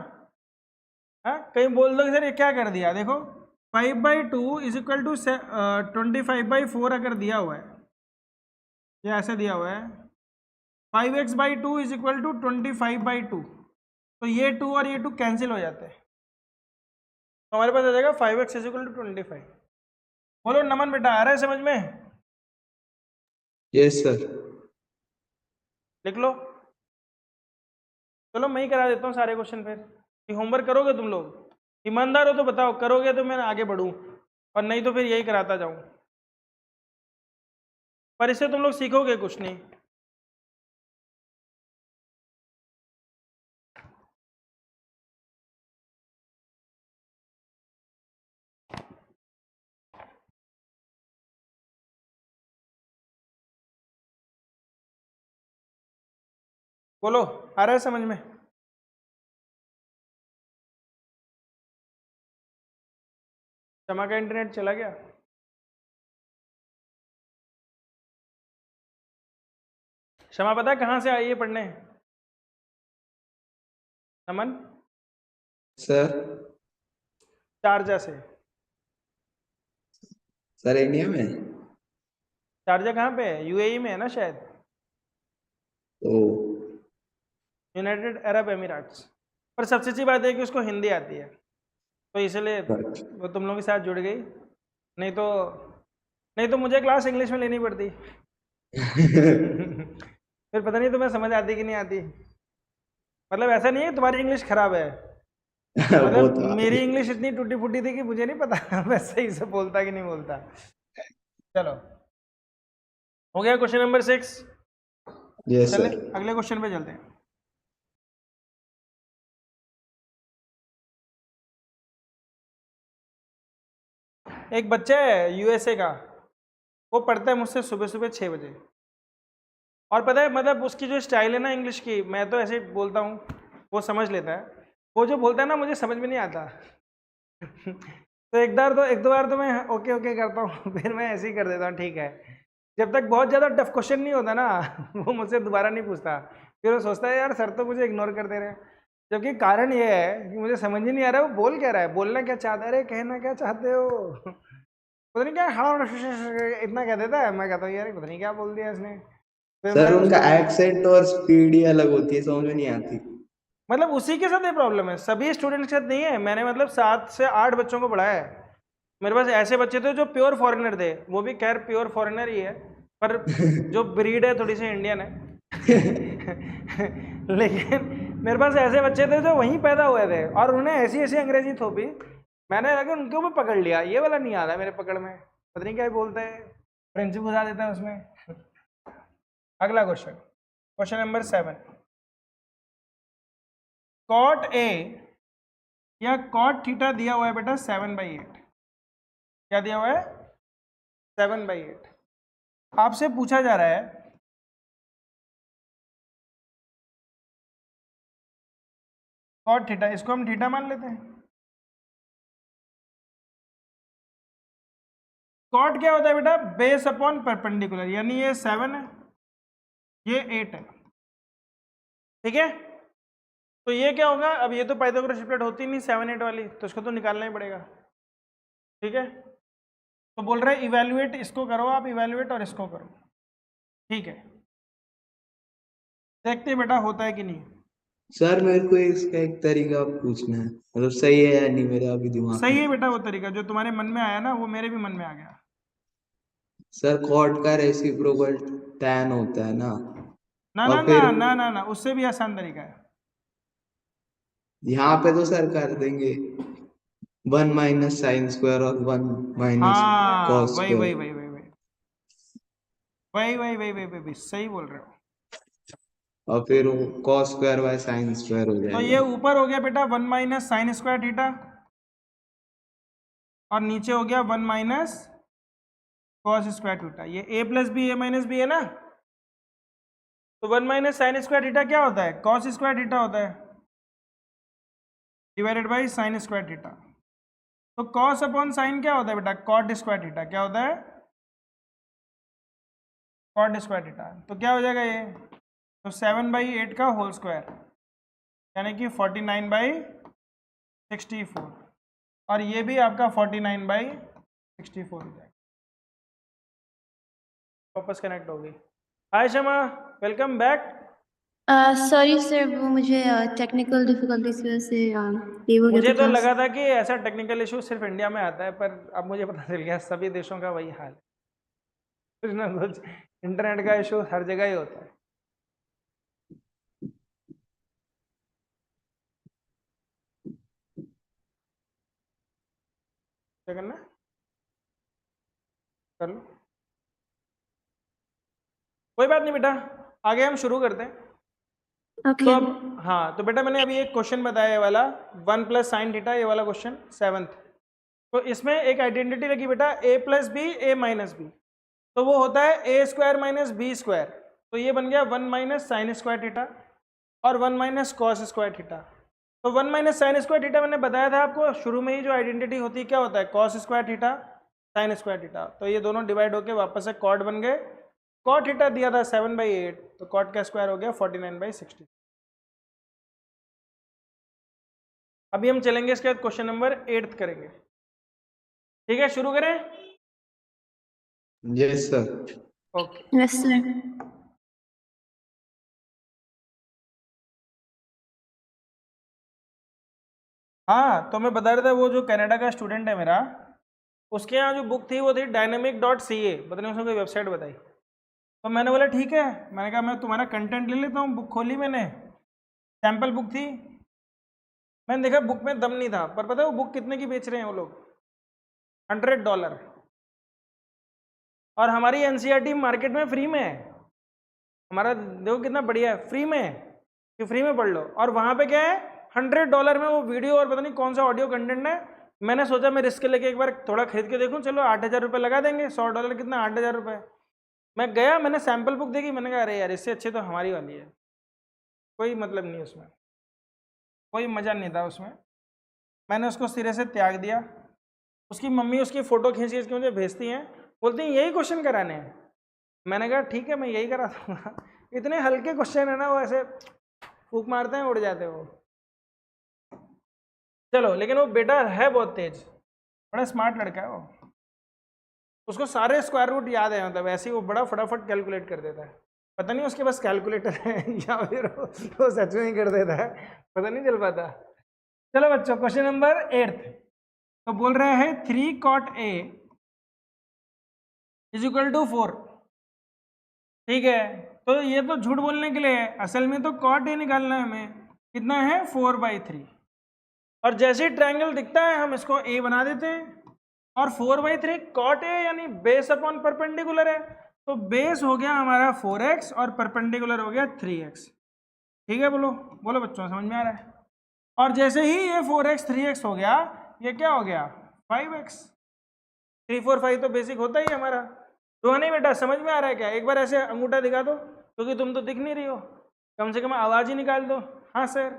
Speaker 1: हाँ, कहीं बोल दो कि सर ये क्या कर दिया। देखो 5/2 इज इक्वल टू 25/4 अगर दिया हुआ है, ये ऐसे दिया हुआ है 5x/2 इज इक्वल टू 25/2, तो ये 2 और ये 2 कैंसिल हो जाते हैं, तो हमारे पास आ जाएगा 5x इज इक्वल टू 25। बोलो नमन बेटा, आ रहा है समझ में?
Speaker 2: Yes sir.
Speaker 1: लिख लो। चलो मैं ही करा देता हूँ सारे क्वेश्चन फिर, कि होमवर्क करोगे तुम लोग? ईमानदार हो तो बताओ, करोगे तो मैं आगे बढ़ूँ, और नहीं तो फिर यही कराता जाऊँ। पर इससे तुम लोग सीखोगे कुछ नहीं। बोलो, आ रहा है समझ में? क्षमा का इंटरनेट चला गया। क्षमा पता है कहाँ से आई है पढ़ने? नमन,
Speaker 2: सर
Speaker 1: शारजा से।
Speaker 2: सर इंडिया में।
Speaker 1: शारजा कहाँ पे है? यूएई में है ना शायद,
Speaker 2: ओ
Speaker 1: यूनाइटेड अरब एमिरेट्स। पर सबसे अच्छी बात है कि उसको हिंदी आती है, तो इसलिए वो तुम लोगों के साथ जुड़ गई। नहीं तो मुझे क्लास इंग्लिश में लेनी पड़ती। फिर पता नहीं तुम्हें समझ आती कि नहीं आती। मतलब ऐसा नहीं है कि तुम्हारी इंग्लिश खराब है,
Speaker 2: वो
Speaker 1: मतलब
Speaker 2: तो
Speaker 1: मेरी इंग्लिश इतनी टूटी फूटी थी कि मुझे नहीं पता मैं सही से बोलता कि नहीं बोलता। चलो, हो गया क्वेश्चन नंबर 6।
Speaker 2: यस
Speaker 1: चले
Speaker 2: सर।
Speaker 1: अगले क्वेश्चन पे चलते हैं। एक बच्चा है यूएसए का, वो पढ़ता है मुझसे सुबह सुबह 6 बजे। और पता है मतलब उसकी जो स्टाइल है ना इंग्लिश की, मैं तो ऐसे बोलता हूँ, वो समझ लेता है। वो जो बोलता है ना मुझे समझ में नहीं आता तो एक दो बार तो मैं ओके ओके करता हूँ फिर मैं ऐसे ही कर देता हूँ ठीक है। जब तक बहुत ज़्यादा टफ क्वेश्चन नहीं होता ना वो मुझसे दोबारा नहीं पूछता। फिर वो सोचता है यार सर तो मुझे इग्नोर कर दे रहे हैं। जबकि कारण ये है कि मुझे समझ ही नहीं आ रहा है वो बोल क्या रहा है, बोलना क्या चाहता है, अरे कहना क्या चाहते हो पता नहीं क्या हाँ इतना कह देता है। मैं कहता हूँ यार पता नहीं क्या बोल दिया इसने। फिर मैं
Speaker 2: सर उनका
Speaker 1: उसको
Speaker 2: एक्सेंट और स्पीड ही अलग होती है, समझ में नहीं आती।
Speaker 1: मतलब उसी के साथ ये प्रॉब्लम है, सभी स्टूडेंट्स के साथ नहीं है। मैंने मतलब 7 से 8 बच्चों को पढ़ाया है। मेरे पास ऐसे बच्चे थे जो प्योर फॉरेनर थे, वो भी खैर प्योर फॉरेनर ही है, पर जो ब्रीड है थोड़ी सी इंडियन है लेकिन मेरे पास ऐसे बच्चे थे जो वहीं पैदा हुए थे और उन्हें ऐसी ऐसी अंग्रेजी थोपी, मैंने लगा उनको भी पकड़ लिया, ये वाला नहीं आता मेरे पकड़ में, पता नहीं क्या बोलता है, फ्रेंच घुसा देता है उसमें। अगला question, question number 7। Cot A या कॉट थीटा दिया हुआ है बेटा 7/8। क्या दिया हुआ है? 7/8। आपसे पूछा जा रहा है कॉट थीटा, इसको हम थीटा मान लेते हैं। कॉट क्या होता है बेटा? बेस अपॉन परपेंडिकुलर, यानी ये 7 है, ये 8 है, ठीक है। तो ये क्या होगा, अब ये तो पाइथागोरस ट्रिपलेट होती नहीं 7 8 वाली, तो इसको तो निकालना ही पड़ेगा, ठीक है। तो बोल रहे हैं इवेल्युएट, इसको करो आप इवेल्युएट और इसको करो, ठीक है। देखते हैं बेटा होता है कि नहीं।
Speaker 2: सर मेरे को इसका एक तरीका पूछना है, मतलब सही है या नहीं, मेरे अभी दिमाग
Speaker 1: सही
Speaker 2: में।
Speaker 1: है बेटा, वो तरीका जो तुम्हारे मन में आया ना वो मेरे भी मन में आ गया।
Speaker 2: सर कॉट का रेसिप्रोकल टैन होता है ना,
Speaker 1: ना ना
Speaker 2: और
Speaker 1: ना
Speaker 2: फिर
Speaker 1: ना ना ना, उससे भी आसान तरीका है।
Speaker 2: यहाँ पे तो सर कर देंगे 1 - sin² और 1 -
Speaker 1: हाँ
Speaker 2: cos
Speaker 1: वही वही
Speaker 2: स्क्वायर,
Speaker 1: वही वही वही वही वही वही वही वही वही सही बोल रहे हो।
Speaker 2: और फिर वो cos² / sin² हो
Speaker 1: तो ये
Speaker 2: जाएगा।
Speaker 1: ऊपर हो गया बेटा 1 - sin² थीटा, और नीचे हो गया 1 - cos² थीटा। ये a plus B a minus B है ना, तो 1 - sin² थीटा क्या होता है? cos² थीटा होता है डिवाइडेड बाई sin² थीटा। तो cos अपॉन साइन क्या होता है बेटा? cot² theta. क्या होता है? cot² theta. तो क्या हो जाएगा ये? तो 7/8 का होल स्क्वायर, यानी कि 49/64, और ये भी आपका 49/64 हो जाएगा। वापस कनेक्ट हो गई। हाय शमा, वेलकम बैक।
Speaker 3: सॉरी सर, वो मुझे टेक्निकल डिफिकल्टीज की वजह से लीव हो गया
Speaker 1: मुझे
Speaker 3: था
Speaker 1: तो
Speaker 3: क्लास।
Speaker 1: लगा था कि ऐसा टेक्निकल इशू सिर्फ इंडिया में आता है, पर अब मुझे पता चल गया सभी देशों का वही हाल है। कुछ ना कुछ इंटरनेट का इशू हर जगह ही होता है। क्या करना है? कर लो, कोई बात नहीं बेटा, आगे हम शुरू करते हैं। तो
Speaker 3: ओके।
Speaker 1: अब हाँ, तो बेटा मैंने अभी एक क्वेश्चन बताया ये वाला 1 + sin θ, ये वाला क्वेश्चन 7th। तो इसमें एक आइडेंटिटी लगी बेटा a + b a - b, तो वो होता है a² - b²। तो ये बन गया 1 - sin² थीटा और 1 - cos² थीटा। तो 1 - sin² थीटा मैंने बताया था आपको शुरू में ही, जो आइडेंटिटी होती है क्या होता है? cos² theta sin² theta. तो ये दोनों डिवाइड होके वापस से कॉट बन गए। कॉट थीटा दिया था 7/8, तो कॉट का स्क्वायर हो गया 49/60। अभी हम चलेंगे इसके बाद क्वेश्चन नंबर 8 करेंगे, ठीक है। शुरू करें?
Speaker 2: Yes sir.
Speaker 1: Okay.
Speaker 3: Yes sir.
Speaker 1: हाँ, तो मैं बता रहा था वो जो कनाडा का स्टूडेंट है मेरा, उसके यहाँ जो बुक थी वो थी dynamic.ca, पता नहीं उसने कोई वेबसाइट बताई। तो मैंने बोला ठीक है, मैंने कहा मैं तुम्हारा कंटेंट ले लेता हूँ। बुक खोली मैंने, सैम्पल बुक थी, मैंने देखा बुक में दम नहीं था, पर पता है वो बुक कितने की बेच रहे हैं वो लोग? $100। और हमारी एनसीईआरटी मार्केट में फ्री में है। हमारा देखो कितना बढ़िया है, फ्री में है कि फ्री में पढ़ लो। और वहां पे क्या है, $100 में वो वीडियो और पता नहीं कौन सा ऑडियो कंटेंट है। मैंने सोचा मैं रिस्क लेके एक बार थोड़ा खरीद के देखूं, चलो $8,000 लगा देंगे, $100 कितना, $8,000। मैं गया, मैंने सैंपल बुक देखी, मैंने कहा अरे यार इससे अच्छी तो हमारी वाली है। कोई मतलब नहीं उसमें, कोई मजा नहीं था उसमें। मैंने उसको सिरे से त्याग दिया। उसकी मम्मी उसकी फोटो खींच खींच के मुझे भेजती हैं, बोलती हैं यही क्वेश्चन कराने हैं। मैंने कहा ठीक है मैं यही करा दूंगा। इतने हल्के क्वेश्चन है ना, वो ऐसे फूक मारते हैं उड़ जाते हो। चलो, लेकिन वो बेटा है बहुत तेज, बड़ा स्मार्ट लड़का है वो। उसको सारे स्क्वायर रूट याद है, मतलब ऐसे ही वो बड़ा फटाफट कैलकुलेट कर देता है। पता नहीं उसके पास कैलकुलेटर है या फिर वो सच में ही कर देता है, पता नहीं चल पाता। चलो बच्चों, क्वेश्चन नंबर 8 तो बोल रहा है 3 cot A = 4। ठीक है, तो ये तो झूठ बोलने के लिए है, असल में तो cot A निकालना है हमें। कितना है, 4/3। और जैसे ही ट्रायंगल दिखता है हम इसको A बना देते हैं। और 4/3 cot A यानी बेस अपॉन परपेंडिकुलर है, तो बेस हो गया हमारा 4x और परपेंडिकुलर हो गया 3x। ठीक है, बोलो बोलो बच्चों, समझ में आ रहा है? और जैसे ही ये 4x 3x हो गया, ये क्या हो गया, 5x। 3 4 5 तो बेसिक होता ही है हमारा। तो नहीं बेटा, समझ में आ रहा है क्या? एक बार ऐसे अंगूठा दिखा दो, क्योंकि तुम तो दिख नहीं रही हो, कम से कम आवाज ही निकाल दो। हाँ सर,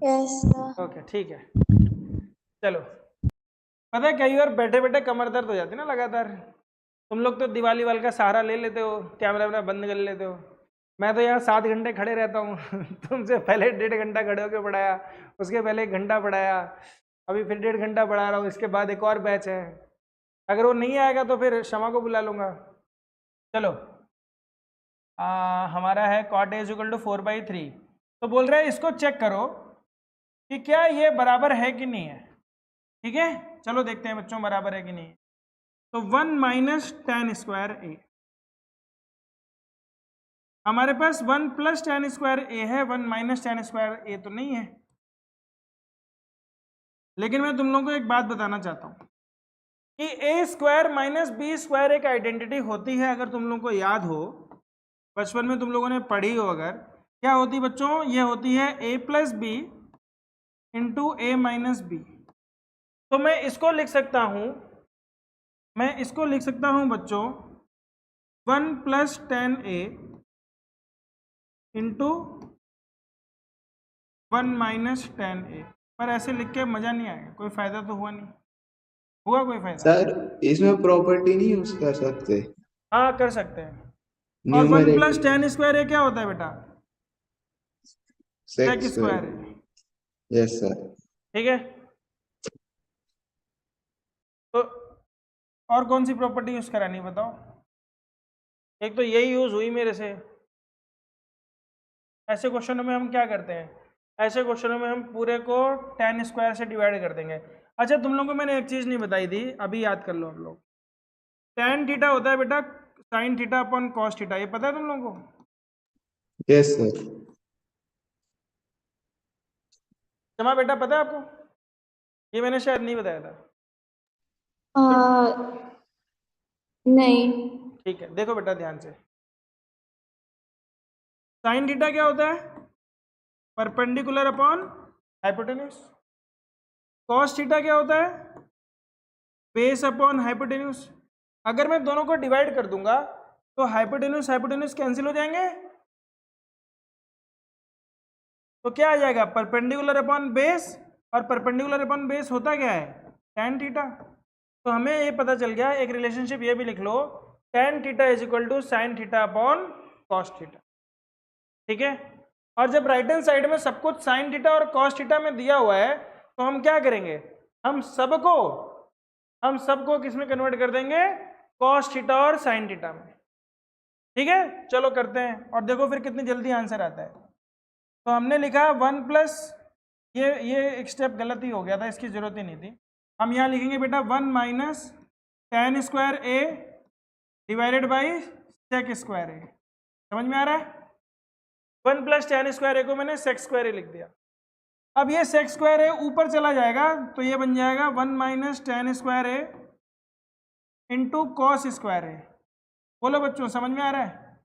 Speaker 3: यस सर।
Speaker 1: ओके ठीक है। चलो, पता है कई बार बैठे बैठे कमर दर्द हो जाती है ना लगातार। तुम लोग तो दिवाली वाल का सहारा ले लेते हो, कैमरा वैमरा बंद कर लेते हो। मैं तो यहाँ 7 घंटे खड़े रहता हूँ। तुमसे पहले 1.5 घंटा खड़े होकर पढ़ाया, उसके पहले 1 घंटा पढ़ाया, अभी फिर 1.5 घंटा पढ़ा रहा हूँ, इसके बाद एक और बैच है। अगर वो नहीं आएगा तो फिर शमा को बुला लूँगा। चलो, हमारा है cot A = 4/3। तो बोल रहा है इसको चेक करो कि क्या ये बराबर है कि नहीं है। ठीक है, चलो देखते हैं बच्चों बराबर है कि नहीं। तो 1 - tan² A, हमारे पास 1 + tan² A है, 1 - tan² A तो नहीं है। लेकिन मैं तुम लोगों को एक बात बताना चाहता हूं कि A² - B² एक आइडेंटिटी होती है। अगर तुम लोगों को याद हो, बचपन में तुम लोगों ने पढ़ी हो, अगर क्या होती बच्चों, ये होती है A + B × A - B। तो मैं इसको लिख सकता हूं, बच्चों 1 + tan A × 1 - tan A। पर ऐसे लिख के मजा नहीं आएगा, कोई फायदा तो हुआ नहीं। हुआ कोई फायदा?
Speaker 2: सर इसमें प्रॉपर्टी नहीं यूज कर सकते,
Speaker 1: हाँ कर सकते हैं। और 1 +
Speaker 2: न्यूमरेटर
Speaker 1: tan² A क्या होता है बेटा, sec²
Speaker 2: sec²।
Speaker 1: A।
Speaker 2: Yes sir.
Speaker 1: ठीक है, तो और कौन सी प्रॉपर्टी यूज करानी बताओ? एक तो यही यूज हुई मेरे से। ऐसे क्वेश्चनों में हम क्या करते हैं, ऐसे क्वेश्चनों में हम पूरे को tan² से डिवाइड कर देंगे। अच्छा, तुम लोगों को मैंने एक चीज नहीं बताई थी, अभी याद कर लो आप लोग। tan थीटा होता है बेटा sin theta upon cos theta, ये पता है तुम लोगों को?
Speaker 2: Yes sir.
Speaker 1: जमा बेटा, पता है आपको? ये मैंने शायद नहीं बताया था।
Speaker 3: नहीं।
Speaker 1: ठीक है, देखो बेटा ध्यान से। sin थीटा क्या होता है, perpendicular upon hypotenuse. cos theta क्या होता है, बेस अपॉन हाइपोटेन्यूज। अगर मैं दोनों को डिवाइड कर दूंगा तो हाइपोटेन्यूज कैंसिल हो जाएंगे, तो क्या आ जाएगा, परपेंडिकुलर अपॉन बेस। और परपेंडिकुलर अपॉन बेस होता क्या है, tan थीटा। तो हमें ये पता चल गया, एक रिलेशनशिप ये भी लिख लो, tan theta = sin theta upon cos theta. ठीक है, और जब राइट हैंड साइड में सब कुछ sin थीटा और cos थीटा में दिया हुआ है, तो हम क्या करेंगे, हम सबको किस में कन्वर्ट कर देंगे, cos थीटा और sin थीटा में। ठीक है, चलो करते हैं, और देखो फिर कितनी जल्दी आंसर आता है। तो हमने लिखा 1 + ये एक स्टेप गलत ही हो गया था, इसकी जरूरत ही नहीं थी। हम यहाँ लिखेंगे बेटा 1 - tan² A divided by sec² A। समझ में आ रहा है? 1 + tan² A को मैंने sec² A लिख दिया। अब ये सेक स्क्वायर ए ऊपर चला जाएगा तो ये बन जाएगा 1 minus ten square A into cos square ए। बोलो बच्चों समझ में आ रहा है?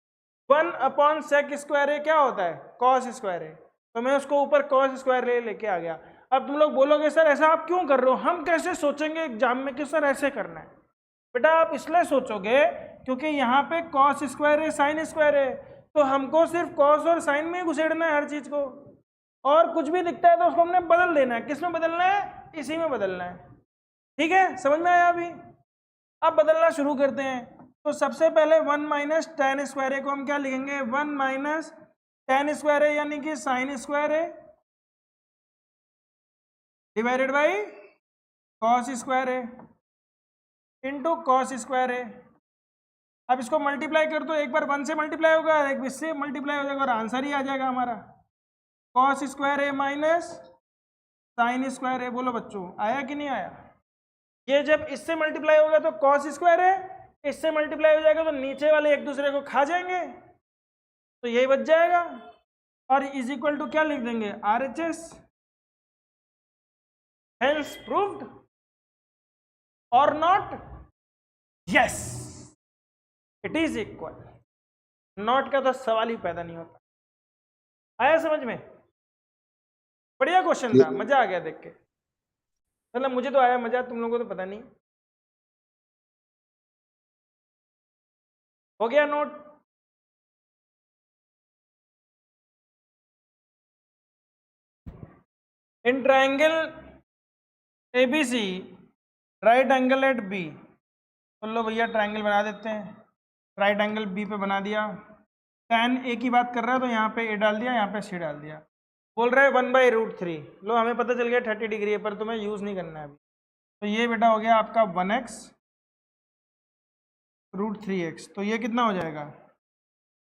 Speaker 1: 1 अपॉन सेक स्क्वायर ए क्या होता है? कॉस स्क्वायर ए। तो मैं उसको ऊपर कॉस स्क्वायर ए लेके आ गया। अब तुम लोग बोलोगे सर ऐसा आप क्यों कर रहे हो? हम कैसे सोचेंगे एग्जाम में कि सर ऐसे करना है? बेटा आप इसलिए सोचोगे क्योंकि यहाँ पे कॉस स्क्वायर है साइन स्क्वायर है, तो हमको सिर्फ कॉस और साइन में घुसेड़ना है हर चीज को, और कुछ भी दिखता है तो उसको हमने बदल देना है। किस में बदलना है? इसी में बदलना है। ठीक है, समझ में आया अभी? अब बदलना शुरू करते हैं। तो सबसे पहले 1 माइनस टेन स्क्वायर ए को हम क्या लिखेंगे? 1 माइनस टेन स्क्वायर ए यानी कि sine square A divided by cos square A into cos square A. अब इसको मल्टीप्लाई कर दो, एक बार 1 से मल्टीप्लाई होगा, एक इससे मल्टीप्लाई हो जाएगा और आंसर ही आ जाएगा हमारा कॉस स्क्वायर ए माइनस साइन स्क्वायर ए। बोलो बच्चों आया कि नहीं आया? ये जब इससे मल्टीप्लाई होगा तो कॉस स्क्वायर ए, इससे मल्टीप्लाई हो जाएगा तो नीचे वाले एक दूसरे को खा जाएंगे, तो यही बच जाएगा। और इज इक्वल टू क्या लिख देंगे? RHS। हेंस प्रूव्ड और not? Yes it is equal. Not का तो सवाल ही पैदा नहीं होता। आया समझ में? बढ़िया क्वेश्चन था, मजा आ गया देख के। मतलब मुझे तो आया मजा, तुम लोगों को तो पता नहीं। हो गया note? In triangle ABC right angle at B। तो लो भैया ट्राइंगल बना देते हैं। राइट एंगल B पे बना दिया। tan A की बात कर रहा है तो यहाँ पे A डाल दिया, यहाँ पे C डाल दिया। बोल रहा है 1/√3। लो हमें पता चल गया 30 डिग्री है, पर तुम्हें यूज़ नहीं करना है अभी। तो ये बेटा हो गया आपका 1x √3x। तो ये कितना हो जाएगा?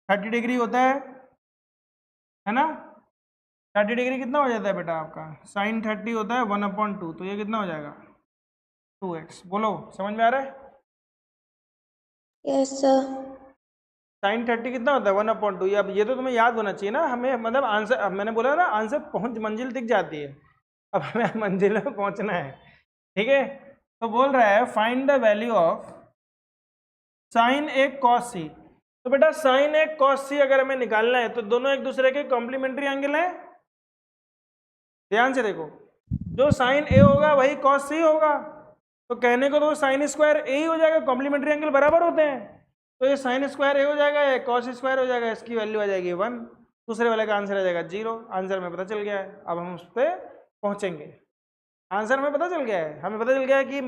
Speaker 1: 30 डिग्री होता है ना? 30 डिग्री कितना हो जाता है बेटा आपका? साइन 30 होता है 1/2। तो ये कितना हो जाएगा? 2x। बोलो समझ में आ रहा है?
Speaker 3: Yes sir.
Speaker 1: साइन 30 कितना होता है? 1/2। अब ये तो तुम्हें याद होना चाहिए ना। हमें मतलब आंसर, अब मैंने बोला ना आंसर पहुंच मंजिल दिख जाती है, अब हमें मंजिल में पहुंचना है। ठीक है, तो बोल रहा है find the value of sine A cos C. तो बेटा साइन ए कॉस सी अगर हमें निकालना है तो दोनों एक दूसरे के कॉम्प्लीमेंट्री एंगल हैं। ध्यान से देखो, जो साइन ए होगा वही कॉस सी होगा, तो कहने को तो साइन स्क्वायर ए ही हो जाएगा, कॉम्प्लीमेंट्री एंगल बराबर होते हैं। तो ये साइन स्क्वायर ए हो जाएगा, ये कॉस स्क्वायर हो जाएगा, इसकी वैल्यू आ जाएगी 1, दूसरे वाले का आंसर आ जाएगा 0। आंसर में पता चल गया है, अब हम उस पर पहुंचेंगे। आंसर में पता चल गया है, हमें पता चल गया है कि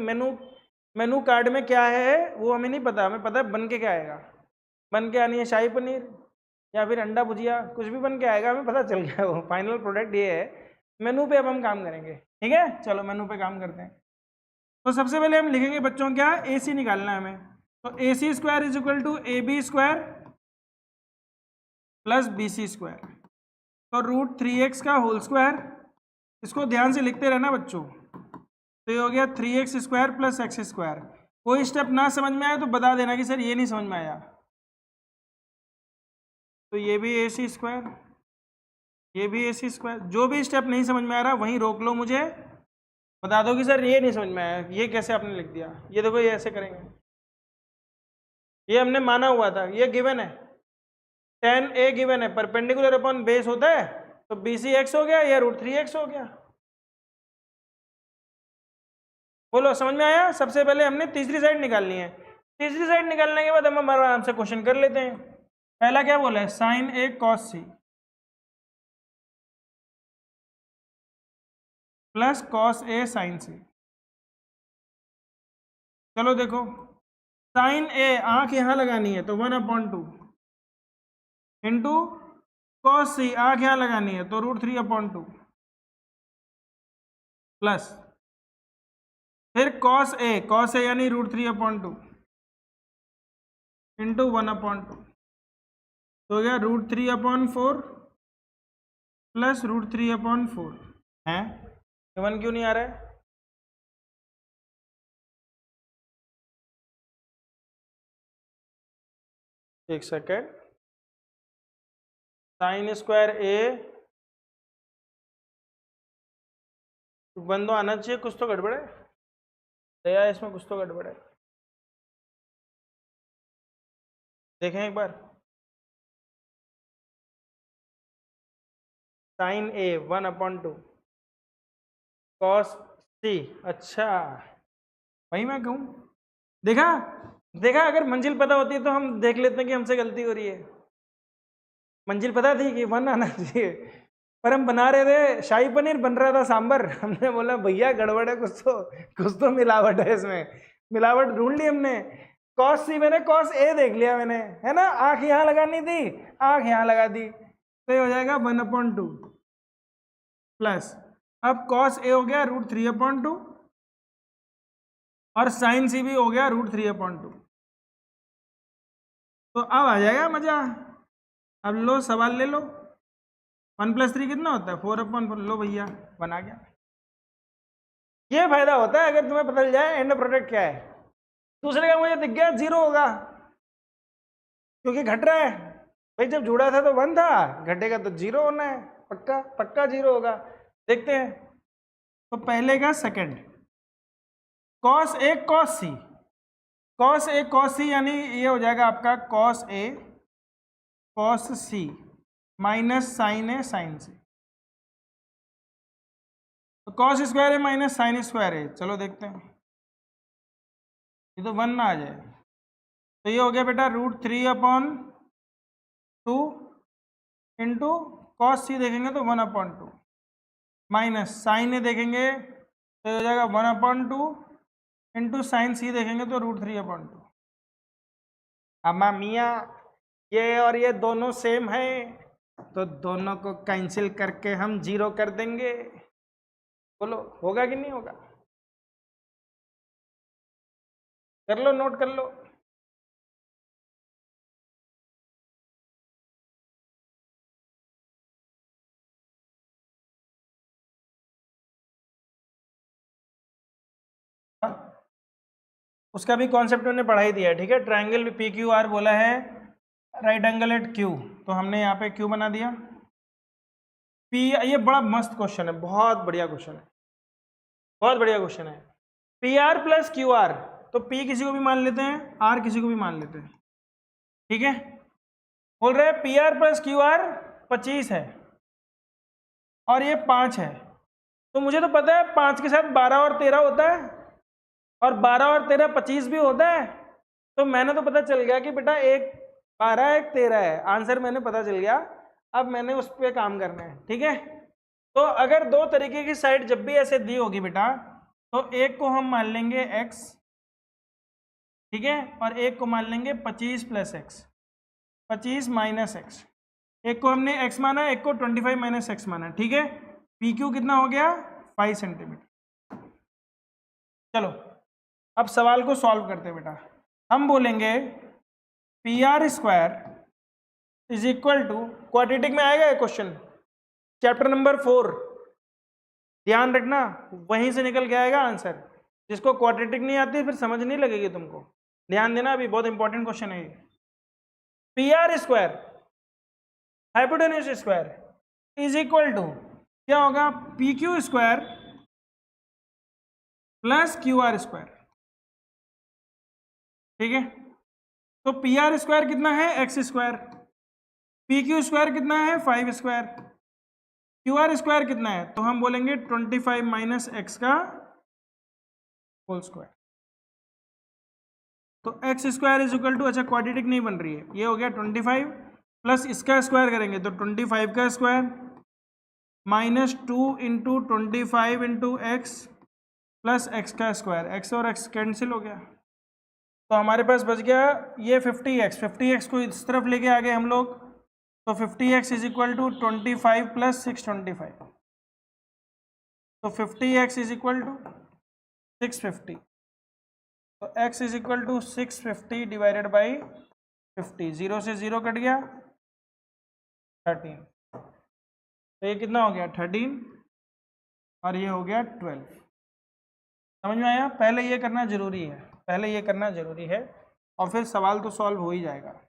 Speaker 1: मेनू कार्ड में क्या है वो हमें नहीं पता, हमें पता है बन के क्या आएगा। बन के आनी है शाही पनीर या फिर अंडा भुजिया, कुछ भी बन के आएगा, हमें पता चल गया वो फाइनल प्रोडक्ट ये है। मेनू पे अब हम काम करेंगे। ठीक है, चलो मेनू पे काम करते हैं। तो सबसे पहले हम लिखेंगे बच्चों क्या? AC निकालना है हमें। तो AC square is equal to AB square plus BC square. तो √3x का होल स्क्वायर, इसको ध्यान से लिखते रहना बच्चों। तो ये हो गया 3x square plus x square. कोई स्टेप ना समझ में आए तो बता देना कि सर ये नहीं समझ में आया। तो ये भी AC स्क्वायर, ये भी AC स्क्वायर। जो भी स्टेप नहीं समझ में आ रहा वहीं रोक लो, मुझे बता दो कि सर ये नहीं समझ में आया, ये कैसे आपने लिख दिया। ये देखो ये ऐसे करेंगे, ये हमने माना हुआ था, ये गिवन है, tan A गिवन है, परपेंडिकुलर अपॉन बेस होता है, तो BC x हो गया या √3x हो गया। बोलो समझ में आया? सबसे पहले हमने तीसरी साइड निकालनी है। तीसरी साइड निकालने के बाद हम आराम से क्वेश्चन कर लेते हैं। पहला क्या बोला है? Sine A cos C plus cos A sine C। चलो देखो, साइन A आंख यहां लगानी है तो 1/2 इंटू कॉस C आंख यहां लगानी है तो √3/2 प्लस फिर कॉस A यानी √3/2 इंटू 1/2। तो हो गया √3/4 प्लस √3/4 है। 1 क्यों नहीं आ रहा है? एक second. Sine square A one तो आना चाहिए, कुछ तो गड़बड़ है दया, इसमें कुछ तो गड़बड़ है। देखें एक बार, साइन ए 1/2 कॉस सी। अच्छा वही मैं कहूँ, देखा देखा, अगर मंजिल पता होती है तो हम देख लेते हैं कि हमसे गलती हो रही है। मंजिल पता थी कि 1 आना चाहिए, पर हम बना रहे थे शाही पनीर, बन रहा था सांबर। हमने बोला भैया गड़बड़ है, कुछ तो मिलावट है इसमें, मिलावट ढूंढ ली हमने। कॉस सी, मैंने कॉस ए देख लिया मैंने, है ना, आंख यहाँ लगानी थी, आंख यहाँ लगा दी, तो ये हो जाएगा 1/2 प्लस, अब कॉस ए हो गया √3/2 और साइन सी भी हो गया √3/2। तो अब आ जाएगा मजा। अब लो सवाल ले लो, 1 + 3 कितना होता है 4/4, लो भैया 1 आ गया। ये फायदा होता है अगर तुम्हें पता चल जाए एंड प्रोडक्ट क्या है। दूसरे का मुझे दिख गया 0 होगा, क्योंकि घट रहा है भाई, जब जुड़ा था तो 1 था, घटेगा तो 0 होना है, पक्का पक्का 0 होगा। देखते हैं, तो पहले का second, cos A cos C, cos A cos सी, यानी ये हो जाएगा आपका cos A cos C minus sign A sign सी। तो कॉस स्क्वायर है माइनस साइन स्क्वायर है, चलो देखते हैं, ये तो 1 ना आ जाए। तो ये हो गया बेटा √3/2 इंटू कॉस सी देखेंगे तो 1/2 माइनस साइन ए देखेंगे तो ये हो जाएगा 1/2 इंटू साइन सी देखेंगे तो √3/2। अम्मा मियाँ ये और ये दोनों सेम है, तो दोनों को कैंसिल करके हम 0 कर देंगे। बोलो होगा कि नहीं होगा? कर लो, नोट कर लो। उसका भी कॉन्सेप्ट हमने पढ़ा ही दिया है, ठीक है। ट्रायंगल पी क्यू आर बोला है, राइट एंगल एट क्यू, तो हमने यहाँ पे क्यू बना दिया। पी, ये बड़ा मस्त क्वेश्चन है, बहुत बढ़िया क्वेश्चन है, बहुत बढ़िया क्वेश्चन है। P R plus Q are, तो पी किसी को भी मान लेते हैं, आर किसी को भी मान लेते हैं, ठीक है। बोल रहे हैं P R plus Q are 25 है और ये 5 है, तो मुझे तो पता है 5 के साथ 12 और 13 होता है, और 12 और 13 25 भी होता है। तो मैंने तो पता चल गया कि बेटा एक 12 एक 13 है, आंसर मैंने पता चल गया। अब मैंने उस पर काम करना है, ठीक है। तो अगर दो तरीके की साइड जब भी ऐसे दी होगी बेटा, तो एक को हम मान लेंगे x, ठीक है, और एक को मान लेंगे 25 + x, 25 - x। एक को हमने x माना, एक को 25 - x माना, ठीक है। पी क्यू कितना हो गया 5 सेंटीमीटर। चलो अब सवाल को सॉल्व करते हैं बेटा। हम बोलेंगे P R square is equal to, quadratic में आएगा ये क्वेश्चन, चैप्टर नंबर 4, ध्यान रखना, वहीं से निकल के आएगा आंसर। जिसको क्वाड्रेटिक नहीं आती फिर समझ नहीं लगेगी तुमको, ध्यान देना, अभी बहुत इंपॉर्टेंट क्वेश्चन है ये। P R square hypotenuse square is equal to क्या होगा, P Q square plus Q R square, ठीक है। तो पी आर स्क्वायर कितना है x square, P Q square कितना है 5 स्क्वायर, क्यू आर स्क्वायर कितना है, तो हम बोलेंगे 25 - x का होल स्क्वायर। तो x square is equal to, अच्छा क्वाड्रेटिक नहीं बन रही है, ये हो गया 25 प्लस इसका स्क्वायर करेंगे तो 25 का square -2 into 25 into x plus x का स्क्वायर, एक्स और एक्स कैंसिल हो गया, तो हमारे पास बच गया ये 50x को इस तरफ लेके आ गए हम लोग, तो 50x इज इक्वल टू 25 + 625, तो 50x इज इक्वल टू 650, तो x is equal to 650 divided by 50, 0 से 0 कट गया 13, तो ये कितना हो गया 13 और ये हो गया 12। समझ में आया? पहले ये करना जरूरी है, पहले ये करना जरूरी है और फिर सवाल तो सॉल्व हो ही जाएगा।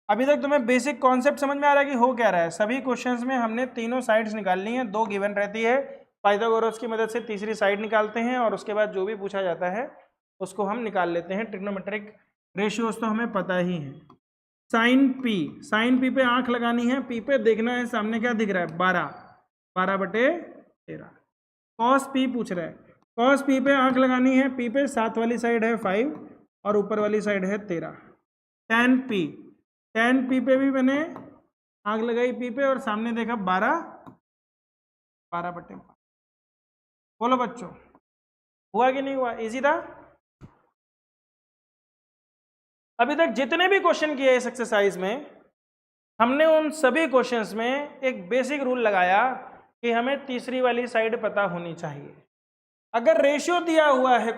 Speaker 1: अभी तक तुम्हें बेसिक कॉन्सेप्ट समझ में आ रहा है कि हो क्या रहा है। सभी क्वेश्चंस में हमने तीनों साइड्स निकालनी है, 2 गिवन रहती है, पाइथागोरस की मदद से तीसरी साइड निकालते हैं और उसके बाद जो भी पूछा जाता है उसको हम निकाल लेते हैं। ट्रिग्नोमेट्रिक रेशियोज तो हमें पता ही है। साइन पी पे आंख लगानी है, पी पे देखना है सामने क्या दिख रहा है, 12/13। कॉस पी पूछ रहा है, कॉस पी पे आंख लगानी है, पी पे साथ वाली साइड है 5 और ऊपर वाली साइड है 13। टैन पी पे भी मैंने आंख लगाई पी पे और सामने देखा 12/5। बोलो बच्चों, हुआ कि नहीं हुआ? इजी था। अभी तक जितने भी क्वेश्चन किए इस एक्सरसाइज में, हमने उन सभी क्वेश्चंस में एक बेसिक रूल लगाया कि हमें तीसरी वाली साइड पता होनी चाहिए। अगर रेशियो दिया हुआ है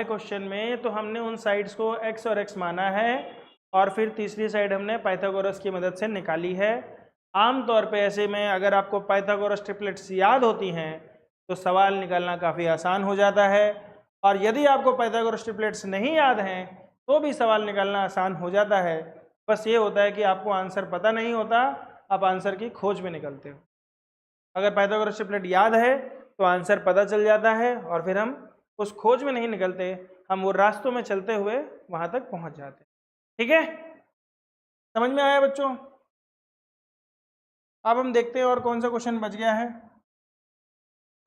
Speaker 1: क्वेश्चन में, तो हमने उन साइड्स को x और x माना है और फिर तीसरी साइड हमने पाइथागोरस की मदद से निकाली है। आमतौर पे ऐसे में अगर आपको पाइथागोरस ट्रिपलेट्स याद होती हैं तो सवाल निकालना काफ़ी आसान हो जाता है, और यदि आपको पाइथागोरस ट्रिपलेट्स नहीं याद हैं तो भी सवाल निकालना आसान हो जाता है। बस ये होता है कि आपको आंसर पता नहीं होता, आप आंसर की खोज में निकलते हो। अगर पाइथागोरस ट्रिपलेट याद है तो आंसर पता चल जाता है और फिर हम उस खोज में नहीं निकलते, हम वो रास्तों में चलते हुए वहां तक पहुंच जाते हैं। ठीक है, समझ में आया बच्चों? अब हम देखते हैं और कौन सा क्वेश्चन बच गया है।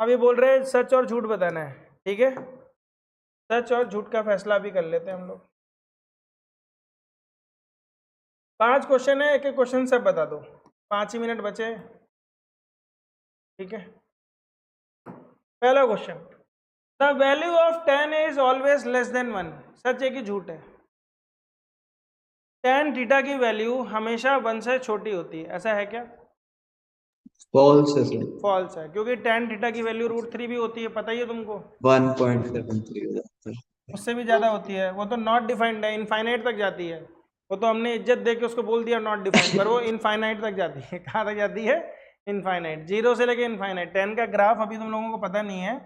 Speaker 1: अब ये बोल रहे हैं सच और झूठ बताना है। ठीक है, सच और झूठ का फैसला भी कर लेते हैं हम लोग। 5 क्वेश्चन है, एक एक क्वेश्चन सब बता दो, 5 ही मिनट बचे। ठीक है, पहला question, the value of 10 is always less than 1। सच है कि झूठ है? tan थीटा की वैल्यू हमेशा 1 से छोटी होती है, ऐसा है क्या?
Speaker 2: फॉल्स है सर।
Speaker 1: फॉल्स है, क्योंकि tan थीटा की वैल्यू √3 भी होती है, पता ही है तुमको।
Speaker 2: 1.73 हो जाता है।
Speaker 1: उससे भी ज़्यादा होती है, वो तो नॉट डिफाइंड है, इनफाइनाइट तक जाती है। वो तो हमने इज्जत दे के उसको बोल दिया नॉट डिफाइंड, पर वो इनफाइनाइट तक जाती है। कहाँ तक जाती है? इनफाइनाइट, 0 से लेके इनफाइनाइट। 10 का ग्राफ अभी तुम लोगों को पता नहीं है,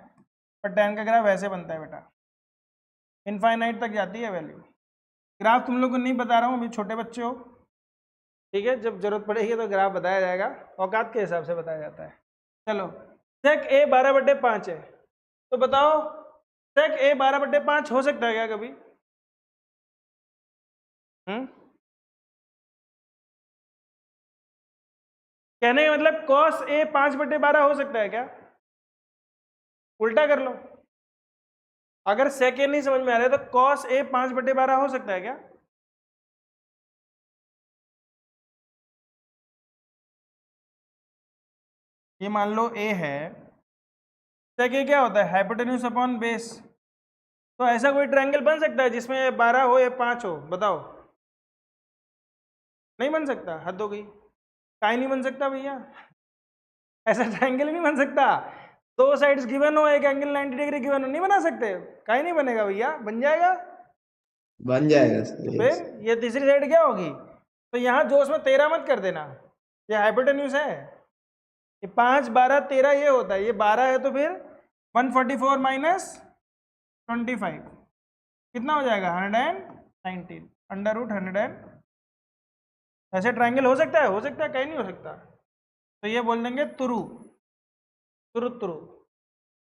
Speaker 1: पर 10 का ग्राफ ऐसे बनता है बेटा, इनफाइनाइट तक जाती है वैल्यू। ग्राफ तुम लोग को नहीं बता रहा हूँ, अभी छोटे बच्चे हो। ठीक है, जब जरूरत पड़ेगी तो ग्राफ बताया जाएगा, औकात के हिसाब से बताया जाता है। चलो, सेक ए 12/5 है, तो बताओ सेक ए 12/5 हो सकता है क्या कभी? कहने का मतलब कॉस ए 5/12 हो सकता है क्या? उल्टा कर लो, अगर सेक ए नहीं समझ में आ रहा है तो कॉस ए 5/12 हो सकता है क्या? ये मान लो ए है, सेक ए क्या होता है? Hypotenuse upon base. तो ऐसा कोई ट्रायंगल बन सकता है जिसमें 12 हो या 5 हो? बताओ। नहीं बन सकता, हद हो गई। काहे नहीं बन सकता भैया? ऐसा ट्रायंगल ही नहीं बन सकता। 2 साइड्स गिवन हो, एक एंगल 90 डिग्री गिवन हो, नहीं बना सकते? काहे नहीं बनेगा भैया? बन जाएगा,
Speaker 2: बन जाएगा सर।
Speaker 1: फिर ये तीसरी साइड क्या होगी? तो यहाँ जो उसमें 13 मत कर देना, ये हाइपोटेन्यूज है। ये 5, 12, 13 ये होता है, ये 12 है तो फिर 144 माइनस 25 कितना हो जाएगा? 119 √100। ऐसे ट्रायंगल हो सकता है? हो सकता है, कहीं नहीं हो सकता। तो ये बोल देंगे true.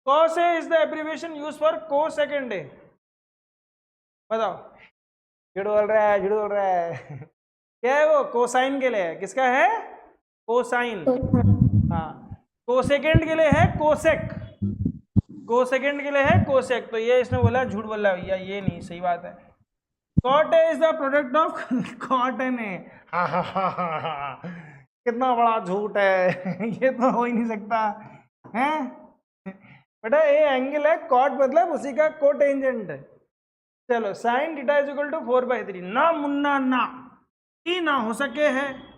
Speaker 1: Cos A is the abbreviation use for cosecant A. बताओ, झूठ बोल रहा है। क्या है वो? कोसाइन के लिए है। किसका है? कोसाइन। हाँ, कोसेकेंड के लिए है कोसेक, कोसेकेंड के लिए है कोसेक। तो ये इसने बोला झूठ बोल रहा है भैया, ये नहीं सही बात है। Cot A is the product of cot N A. कितना बड़ा झूठ है। ये तो हो ही नहीं सकता है बेटा। ए एंगल है, कॉट मतलब उसी का कोटेंजेंट है। चलो, sine theta is equal to 4/3। ना मुन्ना ना, ई ना हो सके है।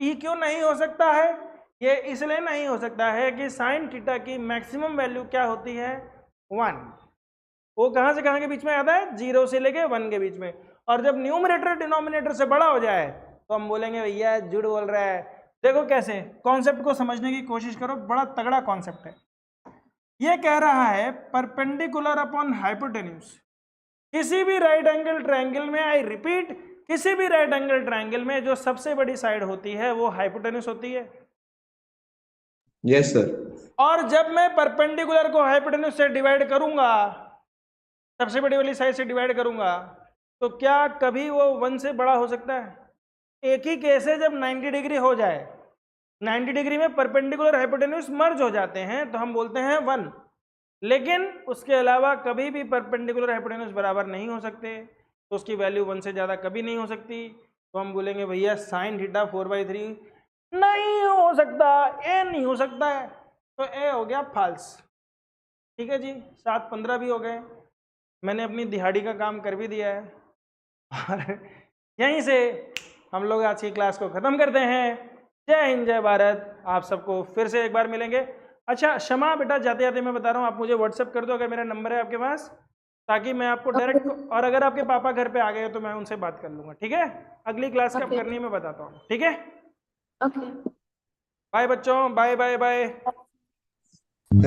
Speaker 1: ई क्यों नहीं हो सकता है? ये इसलिए नहीं हो सकता है कि साइन थीटा की मैक्सिमम वैल्यू क्या होती है? 1। वो कहाँ से कहाँ के बीच में आता है? 0 से लेके 1 के बीच में। और जब न्यूमरेटर डिनोमिनेटर से बड़ा हो जाए तो हम बोलेंगे भैया झूठ बोल रहा है। देखो कैसे, कॉन्सेप्ट को समझने की कोशिश करो, बड़ा तगड़ा कॉन्सेप्ट है। ये कह रहा है परपेंडिकुलर अपॉन हाइपोटेन्यूज। किसी भी राइट एंगल ट्रायंगल में, आई रिपीट, किसी भी राइट एंगल ट्रायंगल में जो सबसे बड़ी साइड होती है वो हाइपोटेन्यूज होती है।
Speaker 2: Yes sir.
Speaker 1: और जब मैं परपेंडिकुलर को हाइपोटेन्यूज से डिवाइड करूंगा, सबसे बड़ी वाली साइड से डिवाइड करूंगा, तो क्या कभी वो 1 से बड़ा हो सकता है? एक ही केस है जब 90 डिग्री हो जाए, 90 डिग्री में परपेंडिकुलर हाइपोटेन्यूज मर्ज हो जाते हैं तो हम बोलते हैं 1। लेकिन उसके अलावा कभी भी परपेंडिकुलर हाइपोटेन्यूज बराबर नहीं हो सकते, तो उसकी वैल्यू 1 से ज़्यादा कभी नहीं हो सकती। तो हम बोलेंगे भैया साइन थीटा 4/3 नहीं हो सकता, ए नहीं हो सकता है, तो ए हो गया फाल्स। ठीक है जी, 7:15 भी हो गए, मैंने अपनी दिहाड़ी का काम कर भी दिया है और यहीं से हम लोग आज की क्लास को ख़त्म करते हैं। जय हिंद, जय भारत। आप सबको फिर से एक बार मिलेंगे। अच्छा क्षमा बेटा, जाते जाते मैं बता रहा हूँ, आप मुझे व्हाट्सअप कर दो अगर मेरा नंबर है आपके पास, ताकि मैं आपको डायरेक्ट, और अगर आपके पापा घर पे आ गए तो मैं उनसे बात कर लूँगा। ठीक है, अगली क्लास कब करनी है मैं बताता हूँ। ठीक है,
Speaker 3: ओके।
Speaker 1: बाय बच्चों, बाय बाय बाय।